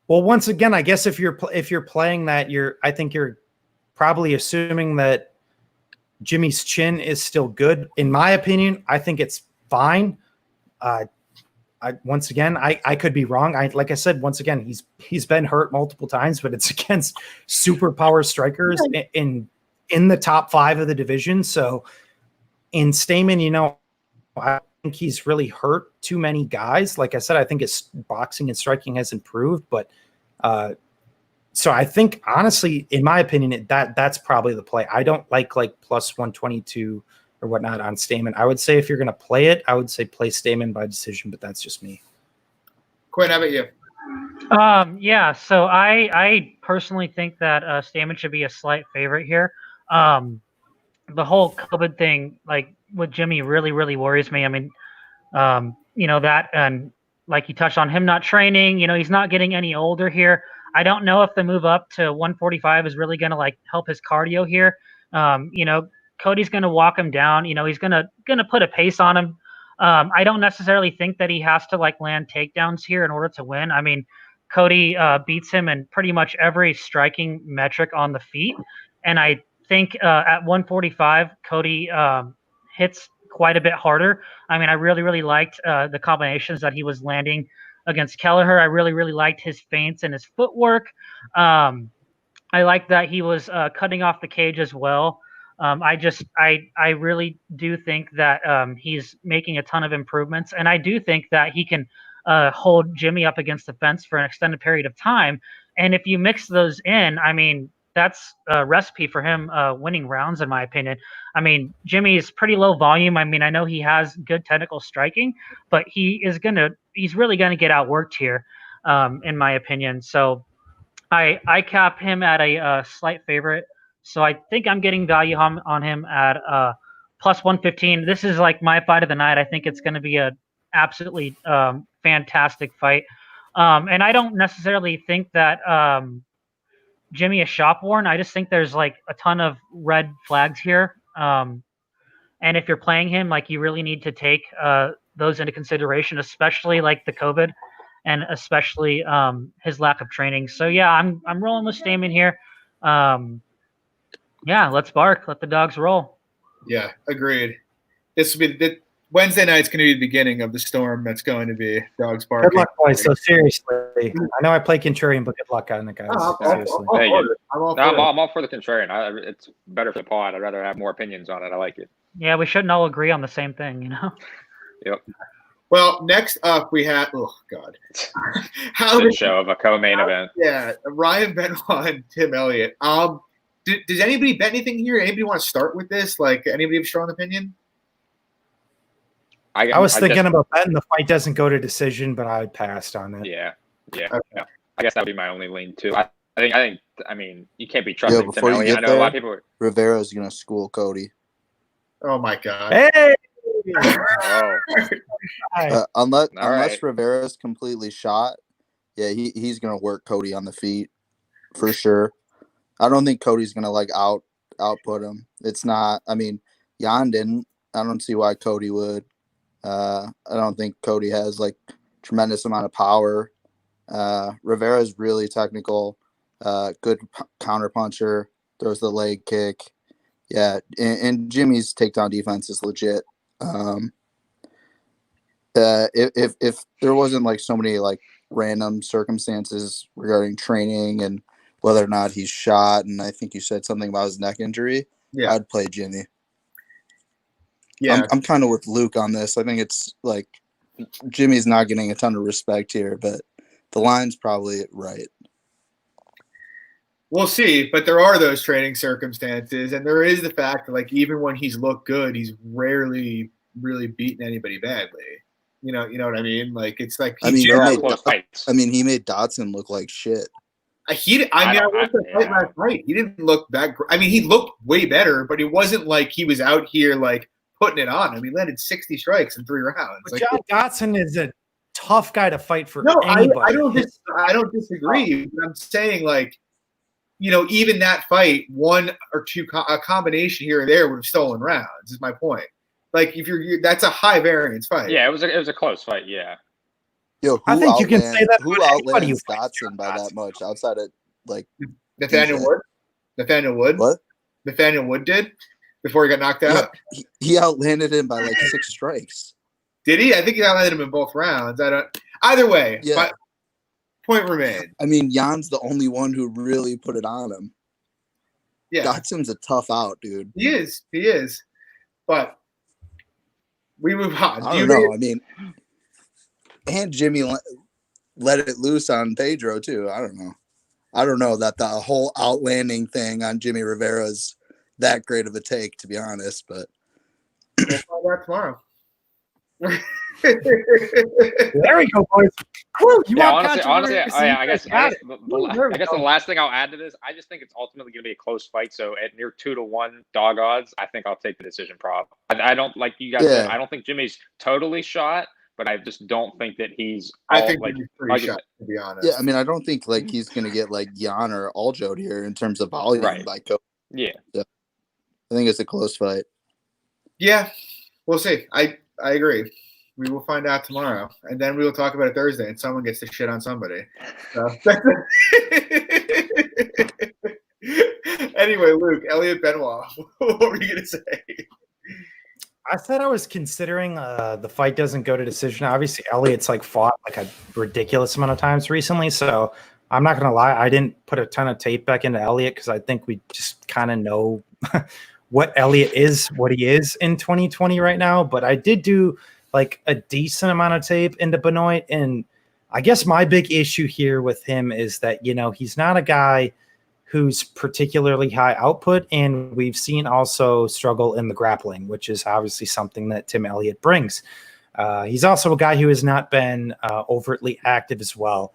well, once again, I guess if you're playing that, I think you're probably assuming that Jimmy's chin is still good. In my opinion, I think it's fine. Once again, I could be wrong. Like I said, once again, he's been hurt multiple times, but it's against superpower strikers in the top 5 of the division. So in Stamen, I think he's really hurt too many guys. Like I said, I think his boxing and striking has improved, but so I think honestly, in my opinion, that's probably the play. I don't like plus 122 or whatnot on Stamen. I would say if you're going to play it, I would say play Stamen by decision, but that's just me. Quinn, how about you? Yeah, so I personally think that Stamen should be a slight favorite here. The whole COVID thing, like with Jimmy, really, really worries me. I mean, that, and like you touched on him not training, he's not getting any older here. I don't know if the move up to 145 is really going to help his cardio here. Cody's going to walk him down. He's going to put a pace on him. I don't necessarily think that he has to land takedowns here in order to win. I mean, Cody beats him in pretty much every striking metric on the feet. And I think at 145, Cody hits quite a bit harder. I mean, I really, really liked the combinations that he was landing against Kelleher. I really, really liked his feints and his footwork. I like that he was cutting off the cage as well. I really do think that he's making a ton of improvements, and I do think that he can hold Jimmy up against the fence for an extended period of time. And if you mix those in, I mean, that's a recipe for him winning rounds, in my opinion. I mean, Jimmy is pretty low volume. I mean, I know he has good technical striking, but he's really gonna get outworked here, in my opinion. So I cap him at a slight favorite. So I think I'm getting value on him at plus 115. This is my fight of the night. I think it's going to be a absolutely fantastic fight. And I don't necessarily think that Jimmy is shop worn. I just think there's a ton of red flags here. And if you're playing him, you really need to take those into consideration, especially the COVID and especially his lack of training. So yeah, I'm rolling with Stamen here. Yeah, let's bark. Let the dogs roll. Yeah, agreed. This will be Wednesday night's going to be the beginning of the storm that's going to be dogs barking. Good luck, boys. So seriously, I know I play contrarian, but good luck on the guys. Seriously. I'm all for the contrarian. It's better for the pod. I'd rather have more opinions on it. I like it. Yeah, we shouldn't all agree on the same thing, Yep. Well, next up we have Shit show of a co-main event. Yeah, Ryan Benoit and Tim Elliott. Does anybody bet anything here? Anybody want to start with this? Anybody have a strong opinion? I was thinking about betting the fight doesn't go to decision, but I passed on it. Yeah. Okay. Yeah. I guess that would be my only lean too. I mean, you can't be trusting Tim Elliott. I know a lot of people. Rivera's gonna school Cody. Oh my God. Hey. Unless Rivera's completely shot, yeah, he's gonna work Cody on the feet for sure. I don't think Cody's gonna output him. It's not. I mean, Jan didn't. I don't see why Cody would. I don't think Cody has tremendous amount of power. Rivera's really technical, good counter puncher, throws the leg kick. Yeah, and Jimmy's takedown defense is legit. If there wasn't so many random circumstances regarding training and whether or not he's shot, and I think you said something about his neck injury, yeah, I'd play Jimmy. Yeah, I'm kind of with Luke on this. I think it's Jimmy's not getting a ton of respect here, but the line's probably right. We'll see, but there are those training circumstances, and there is the fact that even when he's looked good, he's rarely really beaten anybody badly. You know what I mean? He made Dotson look like shit. I watched the fight last night. He didn't look that great. I mean, he looked way better, but it wasn't like he was out here putting it on him. He landed 60 strikes in 3 rounds. But John Dotson is a tough guy to fight for. No, anybody. I don't disagree. But I'm saying even that fight, one or two a combination here or there would have stolen rounds. Is my point. That's a high variance fight. Yeah, it was a close fight. Yeah. Yo, I think you can say that. Who outlands Dotson by that much outside of Nathaniel Wood? Nathaniel Wood? What? Nathaniel Wood did before he got knocked out. He outlanded him by 6 strikes. Did he? I think he outlanded him in both rounds. I don't. Either way, Yeah. Point remained. I mean, Jan's the only one who really put it on him. Yeah, Dotson's a tough out, dude. he is. He is. But we move on. I don't know. I mean, and Jimmy let it loose on Pedro too. I don't know. I don't know that the whole outlanding thing on Jimmy Rivera is that great of a take, to be honest. But we'll find out tomorrow. There we go, boys. Woo, you Yeah, want honestly, controversy? I guess Got it. the last thing I'll add to this, I just think it's ultimately going to be a close fight. So at near 2-1 dog odds, I think I'll take the decision prop. I don't like you guys. Yeah. I don't think Jimmy's totally shot, but I just don't think that he's. I think like, he's pretty shot, to be honest. yeah, I mean, I don't think like he's gonna get like Jan or Aljo here in terms of volume Right. by Coach. Yeah. I think it's a close fight. Yeah, we'll see. I agree. We will find out tomorrow, and then we will talk about it Thursday, and someone gets to shit on somebody. So. Anyway, Luke, Elliot Benoit, what were you going to say? I said I was considering the fight doesn't go to decision. Obviously, Elliot's like fought like a ridiculous amount of times recently, so I'm not gonna lie. I didn't put a ton of tape back into Elliot because I think we just kind of know what Elliot is, what he is in 2020 right now. But I did do like a decent amount of tape into Benoit, and I guess my big issue here with him is that he's not a guy who's particularly high output, and we've seen also struggle in the grappling, which is obviously something that Tim Elliott brings. He's also a guy who has not been overtly active as well.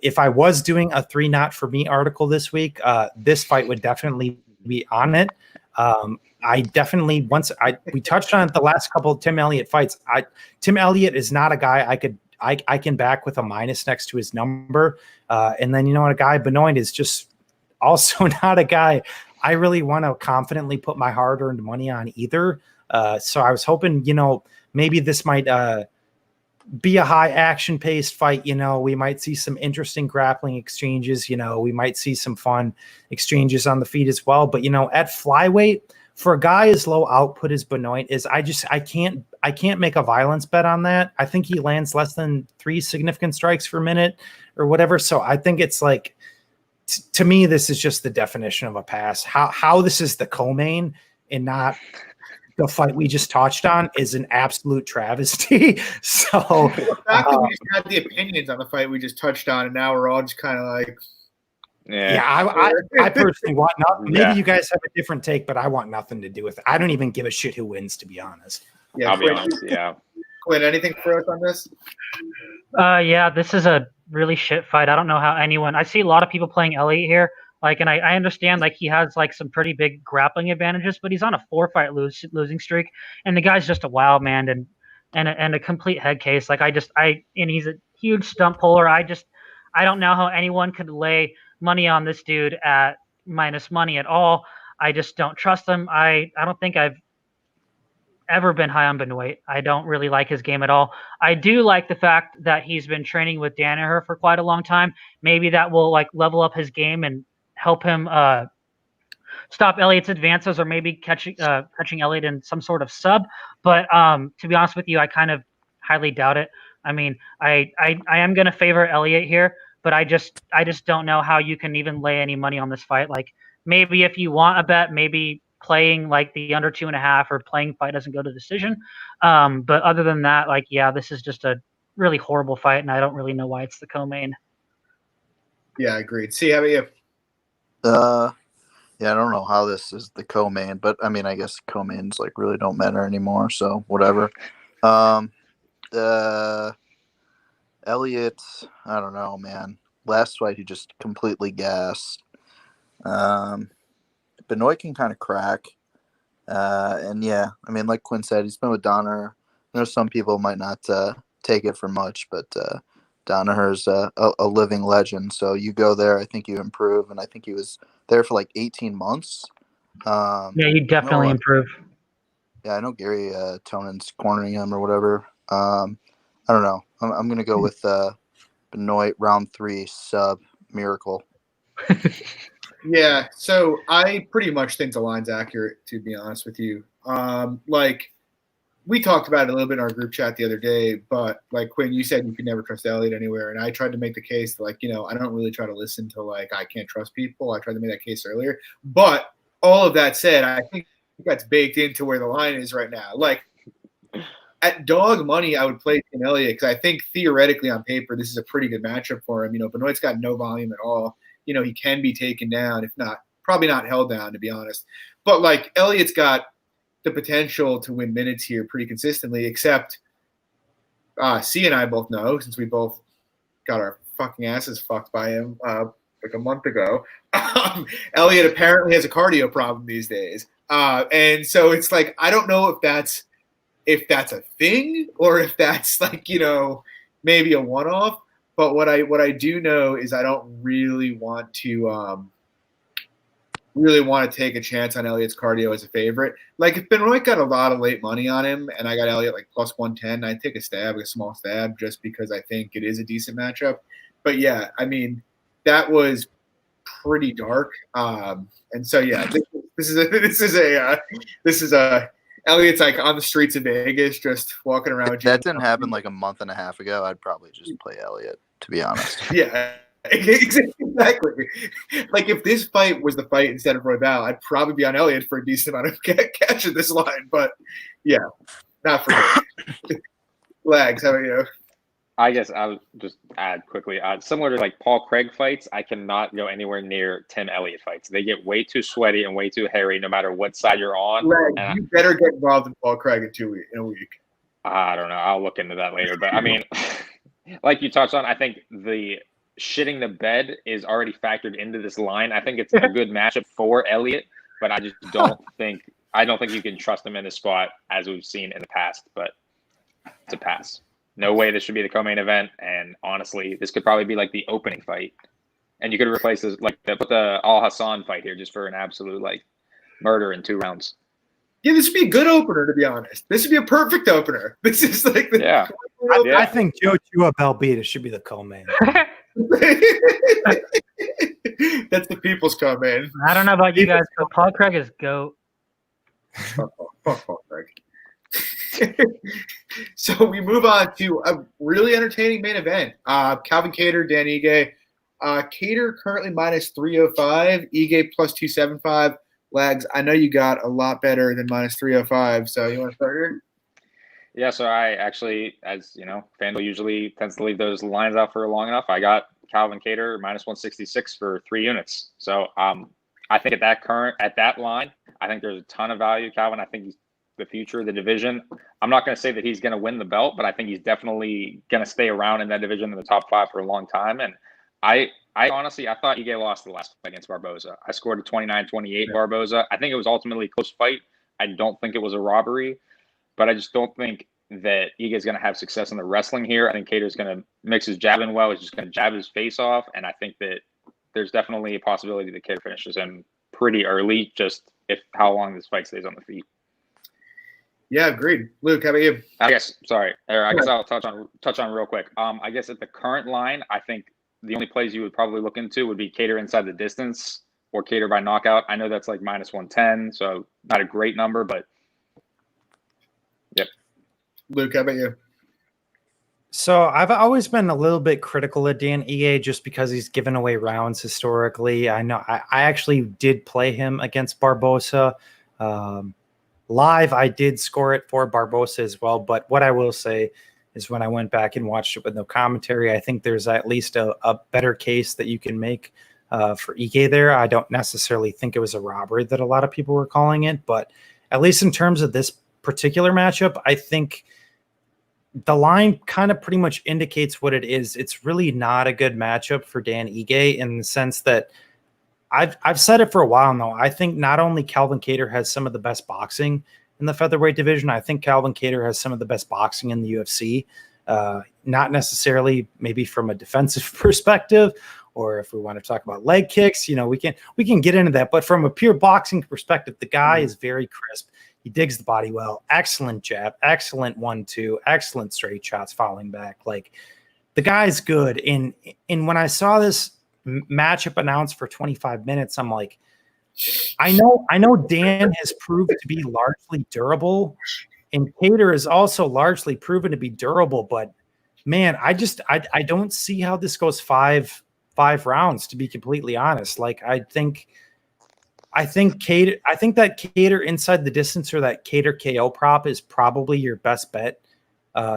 If I was doing a 3 Not For Me article this week, this fight would definitely be on it. I definitely we touched on it the last couple of Tim Elliott fights. Tim Elliott is not a guy I can back with a minus next to his number. And then a guy Benoit is just also not a guy I really want to confidently put my hard-earned money on either. So I was hoping, maybe this might be a high action-paced fight. We might see some interesting grappling exchanges. We might see some fun exchanges on the feet as well. But, at flyweight, for a guy as low output as Benoit is, I can't make a violence bet on that. I think he lands less than 3 significant strikes per minute or whatever. So I think it's like, to me, this is just the definition of a pass. How this is the co-main and not the fight we just touched on is an absolute travesty. So the fact that we just had the opinions on the fight we just touched on, and now we're all just kind of like, I personally want nothing. Maybe Yeah. you guys have a different take, but I want nothing to do with it. I don't even give a shit who wins, to be honest. yeah. I'll be honest. Yeah. Quinn, anything for us on this? Yeah, this is a really shit fight. I don't know how I see a lot of people playing Elliot here. And I understand he has some pretty big grappling advantages, but he's on a 4-fight losing streak, and the guy's just a wild man and a complete head case. And he's a huge stump puller. I don't know how anyone could lay money on this dude at minus money at all. I just don't trust him. I don't think I've ever been high on Benoit. I don't really like his game at all. I do like the fact that he's been training with Danaher for quite a long time. Maybe that will level up his game and help him stop Elliott's advances, or maybe catching Elliott in some sort of sub. But to be honest with you, I kind of highly doubt it. I mean, I am going to favor Elliott here, but I just don't know how you can even lay any money on this fight. Maybe if you want a bet, maybe playing the under 2.5 or playing fight doesn't go to decision. But other than that, this is just a really horrible fight, and I don't really know why it's the co-main. Yeah, agreed. See, how about you? Yeah, I don't know how this is the co-main, but I mean, I guess co-mains really don't matter anymore, so whatever. Elliot, I don't know, man. Last fight he just completely gassed. Benoit can kind of crack. And yeah, I mean, like Quinn said, he's been with Donner. There's some people might not take it for much, but Danaher's a living legend. So you go there, I think you improve, and I think he was there for 18 months. Yeah, you definitely improve. Yeah, I know Gary Tonan's cornering him or whatever. I don't know. I'm going to go with Benoit round 3 sub miracle. Yeah, so I pretty much think the line's accurate, to be honest with you. we talked about it a little bit in our group chat the other day, but like Quinn, you said you could never trust Elliott anywhere. And I tried to make the case that, like, I don't really try to listen to, like, I can't trust people. I tried to make that case earlier. But all of that said, I think that's baked into where the line is right now. Like, at dog money, I would play Tim Elliott because I think theoretically on paper, this is a pretty good matchup for him. Benoit's got no volume at all. He can be taken down, if not, probably not held down, to be honest. But, like, Elliott's got the potential to win minutes here pretty consistently, except C and I both know, since we both got our fucking asses fucked by him like a month ago. Elliott apparently has a cardio problem these days. And so it's like, I don't know if that's a thing or if that's like, maybe a one-off. But what I do know is I don't really want to take a chance on Elliott's cardio as a favorite. Like, if Benoit got a lot of late money on him and I got Elliott like plus 110, I'd take a small stab, just because I think it is a decent matchup. But yeah, I mean, that was pretty dark. And so yeah, this is a Elliott's like on the streets of Vegas, just walking around. If that didn't happen like a month and a half ago, I'd probably just play Elliott, to be honest. Yeah. Exactly. Like, if this fight was the fight instead of Royval, I'd probably be on Elliott for a decent amount of cash at this line. But yeah, not for me. Lags, how about you? I guess I'll just add quickly. Similar to like Paul Craig fights, I cannot go anywhere near Tim Elliott fights. They get way too sweaty and way too hairy, no matter what side you're on. Lags, you better get involved in Paul Craig in a week. I don't know. I'll look into that later. But I mean, like you touched on, I think the shitting the bed is already factored into this line. I think it's a good matchup for Elliott, but I just don't think you can trust him in this spot as we've seen in the past. But it's a pass. No way this should be the co-main event. And honestly, this could probably be like the opening fight. And you could replace this, like, put the Al Hassan fight here just for an absolute like murder in 2 rounds. Yeah, this would be a good opener, to be honest. This would be a perfect opener. This is like yeah. I think Joshua Belbita should be the co-main. That's the people's co-main. I don't know about you guys, but Paul Craig is GOAT. Fuck Paul Craig. So we move on to a really entertaining main event. Calvin Kattar, Dan Ige. Kattar currently minus 305, Ige plus 275. Lags, I know you got a lot better than minus 305, so you want to start here? Yeah, so I actually, as you know, FanDuel usually tends to leave those lines out for long enough. I got Calvin Kattar minus 166 for 3 units. So I think at that line, I think there's a ton of value. Calvin, I think he's the future of the division. I'm not going to say that he's going to win the belt, but I think he's definitely going to stay around in that division in the top 5 for a long time. And I honestly, I thought Ige lost the last fight against Barboza. I scored a 29-28 Barboza. I think it was ultimately a close fight. I don't think it was a robbery, but I just don't think that Ige is going to have success in the wrestling here. I think Kattar's going to mix his jab in well. He's just going to jab his face off. And I think that there's definitely a possibility that Kattar finishes him pretty early, just how long this fight stays on the feet. Yeah, agreed. Luke, how about you? I guess I'll touch on real quick. I guess at the current line, I think the only plays you would probably look into would be Kattar inside the distance or Kattar by knockout. I know that's like minus 110, so not a great number, but yep. Luke, how about you? So I've always been a little bit critical of Dan Ige just because he's given away rounds historically. I know I actually did play him against Barboza. Live, I did score it for Barboza as well. But what I will say is when I went back and watched it with no commentary, I think there's at least a better case that you can make for Ige there. I don't necessarily think it was a robbery that a lot of people were calling it, but at least in terms of this particular matchup, I think the line kind of pretty much indicates what it is. It's really not a good matchup for Dan Ige in the sense that I've said it for a while now. I think not only Calvin Kattar has some of the best boxing in the featherweight division, I think Calvin Kattar has some of the best boxing in the UFC. Not necessarily maybe from a defensive perspective, or if we want to talk about leg kicks, we can get into that. But from a pure boxing perspective, the guy is very crisp. He digs the body well. Excellent jab, excellent 1-2, excellent straight shots falling back. Like, the guy's good. And when I saw this matchup announced for 25 minutes, I'm like, I know Dan has proved to be largely durable And Kattar is also largely proven to be durable, but man, I don't see how this goes five rounds, to be completely honest. Like I think that Kattar inside the distance or that Kattar KO prop is probably your best bet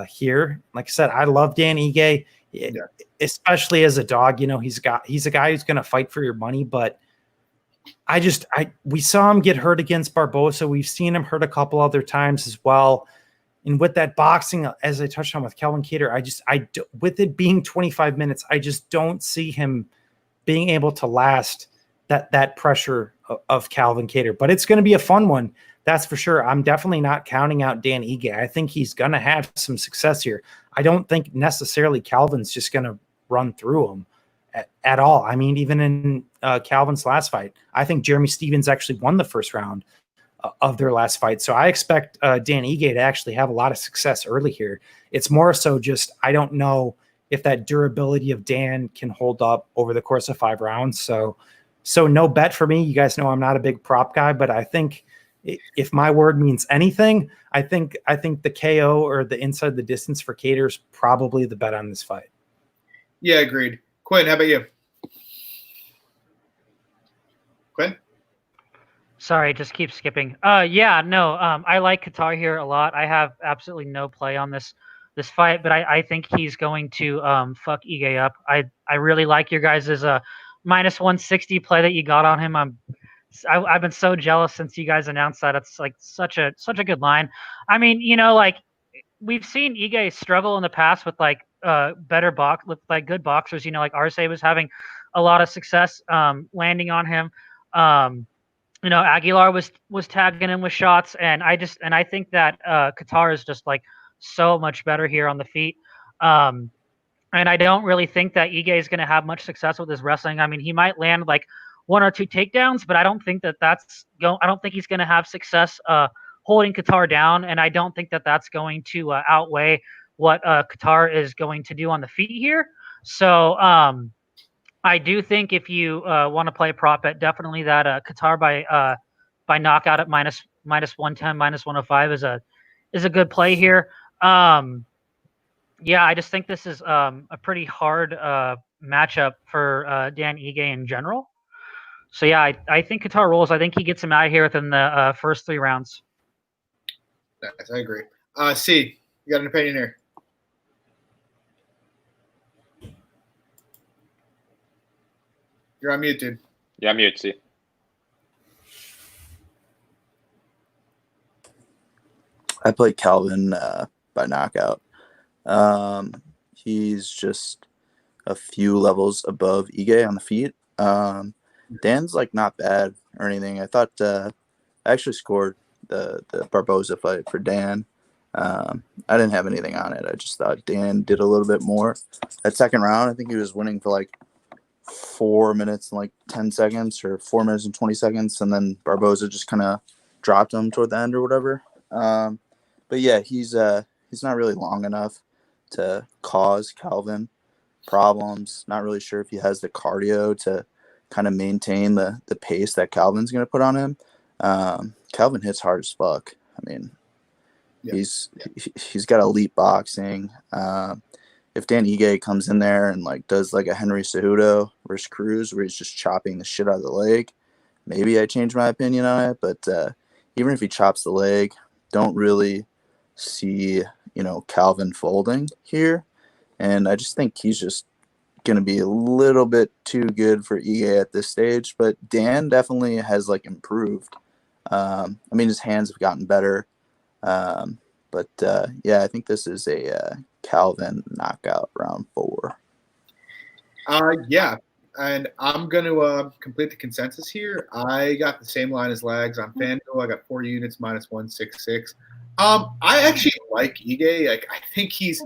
here. Like I said, I love Dan Ige, especially as a dog. He's a guy who's going to fight for your money, but we saw him get hurt against Barbosa. We've seen him hurt a couple other times as well. And with that boxing, as I touched on with Calvin Kattar, with it being 25 minutes, I just don't see him being able to last that pressure of Calvin Kattar. But it's going to be a fun one, that's for sure. I'm definitely not counting out Dan Ige. I think he's going to have some success here. I don't think necessarily Calvin's just going to run through him at all. I mean, even in Calvin's last fight, I think Jeremy Stevens actually won the first round of their last fight. So I expect Dan Ige to actually have a lot of success early here. It's more so just, I don't know if that durability of Dan can hold up over the course of 5 rounds. So no bet for me. You guys know I'm not a big prop guy, but I think if my word means anything, I think the KO or the inside the distance for Kattar is probably the bet on this fight. Yeah, agreed. Quinn, how about you? Quinn? Sorry, just keep skipping. I like Kattar here a lot. I have absolutely no play on this fight, but I think he's going to fuck Ige up. I really like your guys' minus 160 play that you got on him. I've been so jealous since you guys announced that. It's like such a good line. I mean, like we've seen Ige struggle in the past with like with like good boxers. Like Arce was having a lot of success landing on him. Aguilar was tagging him with shots, and I think that Kattar is just like so much better here on the feet. And I don't really think that Ige is going to have much success with his wrestling. I mean, he might land like 1 or 2 takedowns, but I don't think I don't think he's going to have success holding Kattar down, and I don't think that that's going to outweigh what Kattar is going to do on the feet here. So I do think if you want to play a prop bet, definitely that Kattar by knockout at minus 110, minus 105 is a good play here. I just think this is a pretty hard matchup for Dan Ige in general. So I think Kattar rolls. I think he gets him out of here within the first 3 rounds. Nice, I agree. C, you got an opinion here? You're on mute, dude. Yeah, I'm mute, C. I play Calvin by knockout. He's just a few levels above Ige on the feet. Dan's like not bad or anything. I thought I actually scored the Barbosa fight for Dan. I didn't have anything on it. I just thought Dan did a little bit more. That second round, I think he was winning for like 4 minutes and like 10 seconds or 4 minutes and 20 seconds. And then Barbosa just kind of dropped him toward the end or whatever. But yeah, he's not really long enough to cause Calvin problems. Not really sure if he has the cardio to kind of maintain the pace that Calvin's going to put on him. Calvin hits hard as fuck. I mean, he's got elite boxing. If Dan Ige comes in there and like does like a Henry Cejudo versus Cruz where he's just chopping the shit out of the leg, maybe I change my opinion on it. But even if he chops the leg, don't really see Calvin folding here. And I just think he's just going to be a little bit too good for Ige at this stage. But Dan definitely has like improved. I mean, his hands have gotten better. But I think this is a Calvin knockout round 4. And I'm going to complete the consensus here. I got the same line as Lags on FanDuel. I got 4 units minus 166. I actually like Ige. Like, I think he's,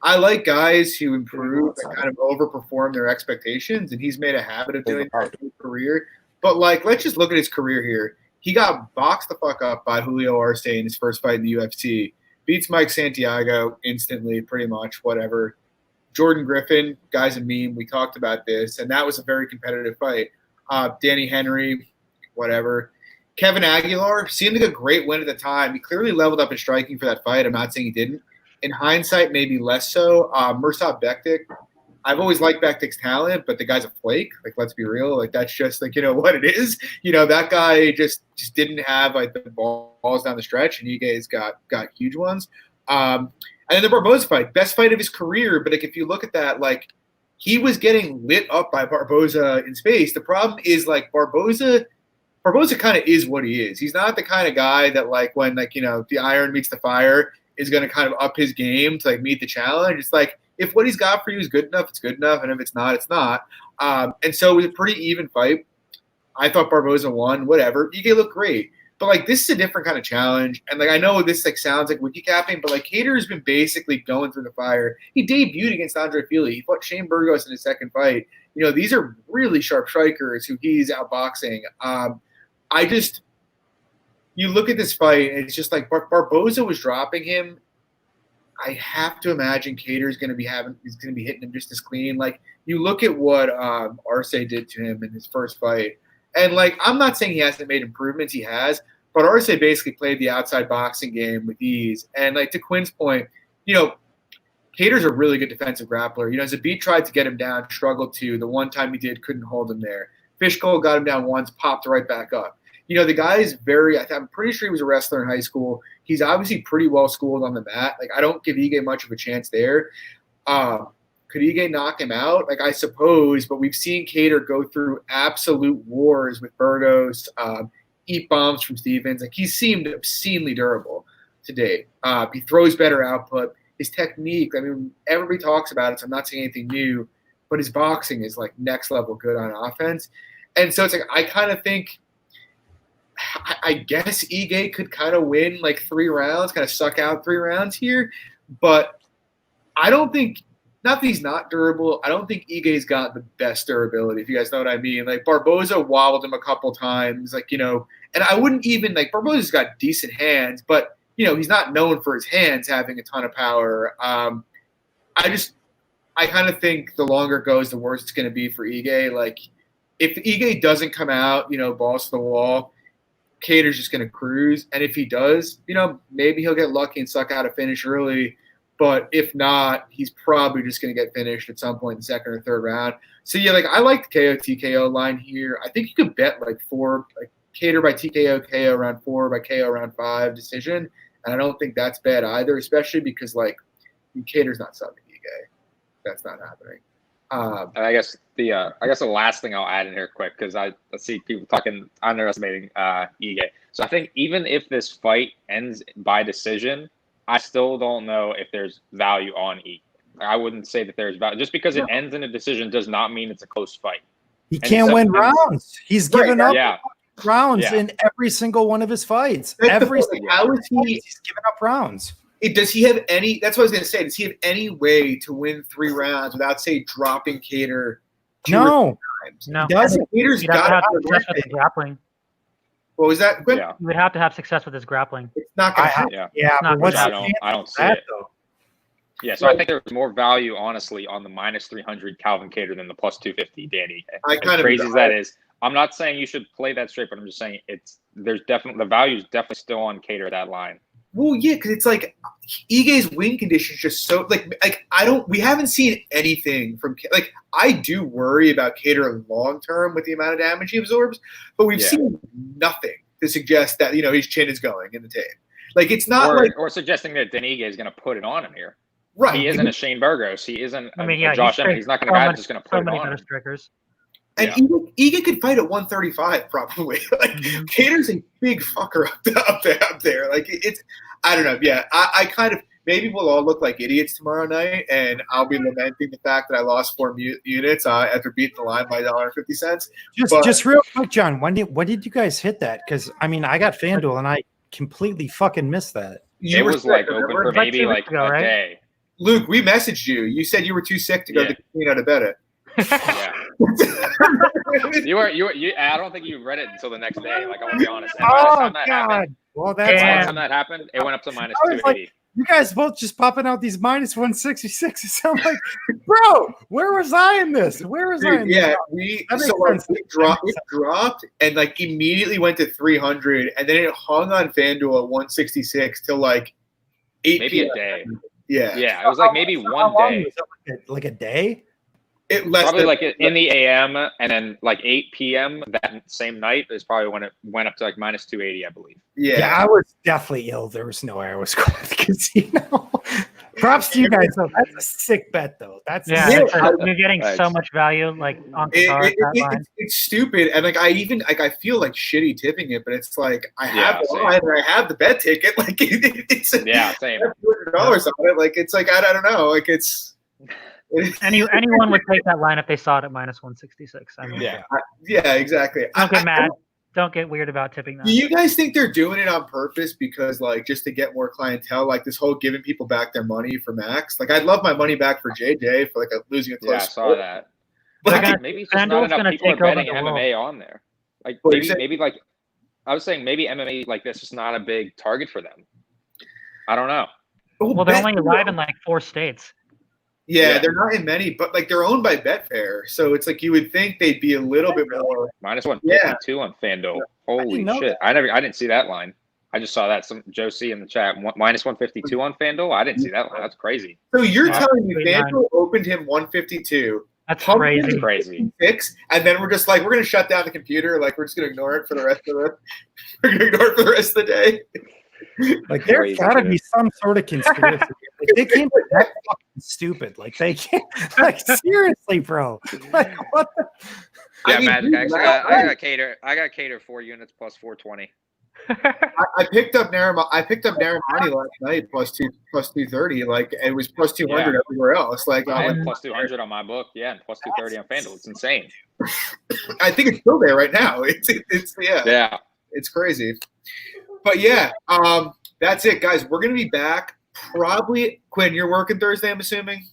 I like guys who improve and kind of overperform their expectations, and he's made a habit of doing that in his career. But like, let's just look at his career here. He got boxed the fuck up by Julio Arce in his first fight in the UFC. Beats Mike Santiago instantly, pretty much, whatever. Jordan Griffin, guy's a meme. We talked about this, and that was a very competitive fight. Danny Henry, whatever. Kevin Aguilar seemed like a great win at the time. He clearly leveled up his striking for that fight. I'm not saying he didn't. In hindsight, maybe less so. Mirsad Bektik, I've always liked Bektik's talent, but the guy's a flake. Like, let's be real. Like, that's just like, what it is. That guy just didn't have like the balls down the stretch, and Ige's got huge ones. And then the Barboza fight, best fight of his career. But like, if you look at that, like, he was getting lit up by Barboza in space. The problem is like Barboza kind of is what he is. He's not the kind of guy that like when like, the iron meets the fire is going to kind of up his game to like meet the challenge. It's like, if what he's got for you is good enough, it's good enough. And if it's not, it's not. And so it was a pretty even fight. I thought Barboza won, whatever. Ige looked great. But like, this is a different kind of challenge. And like, I know this like sounds like wiki capping, but like Kattar has been basically going through the fire. He debuted against Andre Fili. He fought Shane Burgos in his second fight. These are really sharp strikers who he's outboxing. You look at this fight, and it's just like Barboza was dropping him. I have to imagine Kattar's going to be hitting him just as clean. Like, you look at what Arce did to him in his first fight, and like, I'm not saying he hasn't made improvements, he has, but Arce basically played the outside boxing game with ease. And like, to Quinn's point, Kattar's a really good defensive grappler. Zabit tried to get him down, struggled to. The one time he did, couldn't hold him there. Fishgold got him down once, popped right back up. The guy is I'm pretty sure he was a wrestler in high school. He's obviously pretty well schooled on the mat. Like, I don't give Ige much of a chance there. Could Ige knock him out? Like, I suppose, but we've seen Kattar go through absolute wars with Burgos, eat bombs from Stevens. Like, he seemed obscenely durable today. He throws better output. His technique, I mean, everybody talks about it, so I'm not saying anything new, but his boxing is like next level good on offense. And so it's like, I kind of think, I guess Ige could kind of win like 3 rounds, kind of suck out 3 rounds here. But I don't think, not that he's not durable, I don't think Ige's got the best durability, if you guys know what I mean. Like, Barboza wobbled him a couple times, like, and I wouldn't even, like, Barboza's got decent hands, but, he's not known for his hands having a ton of power. I kind of think the longer it goes, the worse it's going to be for Ige. Like, if Ige doesn't come out, balls to the wall, Kattar's just going to cruise. And if he does, maybe he'll get lucky and suck out a finish early. But if not, he's probably just going to get finished at some point in the second or third round. So, yeah, like, I like the KO TKO line here. I think you could bet like 4, like Kattar by TKO, KO round 4, by KO round 5 decision. And I don't think that's bad either, especially because, like, Kattar's not subbing Ige. That's not happening. And I guess the last thing I'll add in here quick, because I see people underestimating Ige. So I think even if this fight ends by decision, I still don't know if there's value on Ige. I wouldn't say that there's value. Just because it ends in a decision does not mean it's a close fight. He can't win rounds. He's given up rounds Yeah. in every single one of his fights. That's Every the point. single How one is of his he? fights, he's given up rounds. Does he have any? That's what I was going to say. Does he have any way to win 3 rounds without, say, dropping Kattar 2 No. times? No. He doesn't. Kattar's You'd have to got have to success with his grappling. What was that? Quinn? Yeah. You would have to have success with his grappling. It's not going to happen. Yeah. Yeah, not but what's I the don't- chance I don't of see that, it. though? Yeah, so I think there's more value, honestly, on the minus 300 Calvin Kattar than the plus 250 Danny. I kind As of crazy as agree. that is, I'm not saying you should play that straight, but I'm just saying the value is definitely still on Kattar at that line. Well, yeah, because it's like Ige's win condition is just so we haven't seen anything from, like, I do worry about Kattar long term with the amount of damage he absorbs, but we've seen nothing to suggest that his chin is going in the tape. Like, it's not or suggesting that Danny is going to put it on him here. right. He isn't a Shane Burgos. He isn't I a Josh Emmett. He's not going to just going to put it many on better him. strikers. And Ige could fight at 135 probably. Like, Kattar's a big fucker up there. Like, it's, I don't know. Yeah, I kind of, maybe we'll all look like idiots tomorrow night, and I'll be lamenting the fact that I lost 4 units after beating the line by $1.50. Just real quick, John, when did you guys hit that? Because, I mean, I got FanDuel, and I completely fucking missed that. It was like open for Like maybe 2 like weeks ago, a right? day. Luke, we messaged you. You said you were too sick to go to the casino to bet it. Yeah. You I don't think you read it until the next day. Like, I want to be honest. And by the Oh, time that happened, God. Well, by the that's time that happened, it went up to minus I was like, 280. you guys both just popping out these minus 166s. I'm like, bro, where was I in this? Where was I in Yeah, this? it dropped and like immediately went to 300, and then it hung on FanDuel at 166 till like 8 Maybe p.m. a day. Yeah, Yeah, it was like maybe one day. Like a day? it less Probably than, like in the AM, and then like 8 p.m. that same night is probably when it went up to like minus 280, I believe. yeah. I was definitely ill. There was no way I was going to the casino. Props to you guys, though. That's a sick bet, though. That's you're getting so Thanks. much value like on Kattar. It's stupid, and like I feel like shitty tipping it, but it's like I have the same. line and I have the bet ticket. Like it's Same. $200 on it. Like it's like I don't know. Like it's. Anyone would take that line if they saw it at minus 166. I mean, Yeah, exactly. Don't get mad. Don't get weird about tipping that. Do you guys think they're doing it on purpose because, like, just to get more clientele, like this whole giving people back their money for Max? Like, I'd love my money back for JJ for like losing a close. Yeah, I saw that. Like, Maybe it's just not enough people are betting MMA on there. Like maybe like I was saying, maybe MMA like this is not a big target for them. I don't know. Well, they're only live in like 4 states. Yeah, they're not in many, but like they're owned by Betfair, so it's like you would think they'd be a little bit more. Minus 152 on FanDuel. Holy shit! I didn't see that line. I just saw that some Joe C in the chat minus 152 on FanDuel. I didn't see that line. That's crazy. So you're telling me FanDuel opened him 152? That's crazy. Crazy. And then we're just like we're gonna shut down the computer. Like we're just gonna ignore it for the rest of the. We're gonna ignore it for the rest of the day. Like there's got to be some sort of conspiracy. Like, they can't be that fucking stupid. Like they can't. Like seriously, bro. Like what? Yeah, Magic. I got cater 4 units plus 420. I picked up Narimani last night plus 230. Like it was plus 200 everywhere else. Like plus 200 on my book. Yeah, and plus 230 on FanDuel. It's insane. I think it's still there right now. It's it's crazy. But yeah, that's it, guys. We're gonna be back probably. Quinn, you're working Thursday, I'm assuming.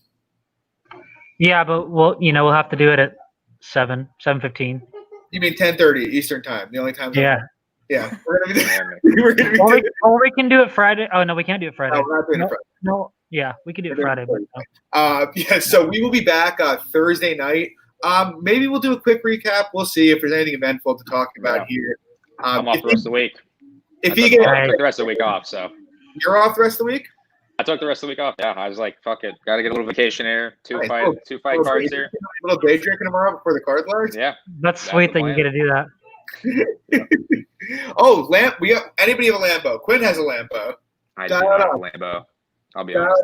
Yeah, but we'll have to do it at 7:15. You mean 10:30 Eastern time? The only time. Yeah. Yeah. We're gonna be or we can do it Friday. Oh no, we can't do it Friday. No, we're not doing it Friday. No, yeah, we can do it Friday. Yeah. So we will be back Thursday night. Maybe we'll do a quick recap. We'll see if there's anything eventful to talk about here. I'm off the rest of the week. If you get I took the rest of the week off, so you're off the rest of the week. I took the rest of the week off. Yeah, I was like, fuck it, got to get a little vacation here. Two fight cards here. A little day drinking tomorrow before the card launch. Yeah, that's sweet that you get to do that. Oh, anybody have a Lambo? Quinn has a Lambo. I do have a Lambo. I'll be honest.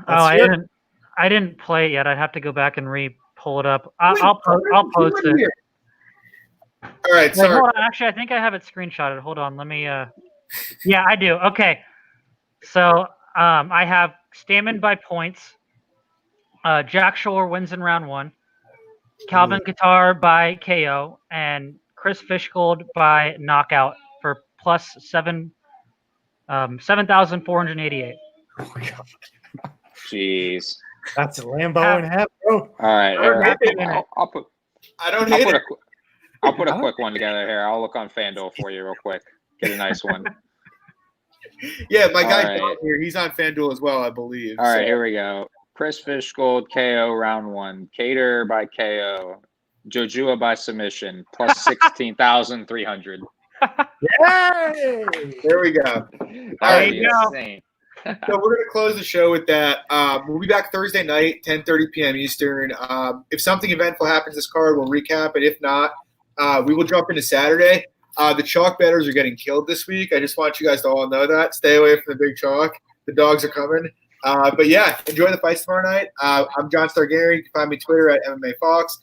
I didn't play it yet. I'd have to go back and pull it up. I'll post it. All right, sorry. Hold on. Actually, I think I have it screenshotted. Hold on. Let me. Yeah, I do. Okay. So I have Stamen by points. Jack Shore wins in round 1. Calvin Kattar by KO, and Chris Fishgold by knockout for plus 7,488. Oh my god. Jeez. That's a Lambo and a half, bro. All right. I'll put a quick one together here. I'll look on FanDuel for you real quick. Get a nice one. Yeah, my guy John here, he's on FanDuel as well, I believe. All right, here we go. Chris Fishgold, KO, round 1. Cater by KO. Jojua by submission, plus 16,300. Yay! There we go. There you go. So we're going to close the show with that. We'll be back Thursday night, 10:30 p.m. Eastern. If something eventful happens this card, we'll recap it. If not, we will jump into Saturday. The chalk bettors are getting killed this week. I just want you guys to all know that. Stay away from the big chalk. The dogs are coming. But yeah, enjoy the fights tomorrow night. I'm John Stargary. You can find me Twitter at MMA Fox.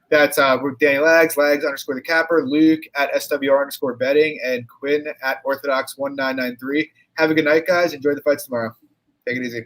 That's with Danny Lags _the Capper, Luke at SWR_betting, and Quinn at Orthodox1993. Have a good night, guys. Enjoy the fights tomorrow. Take it easy.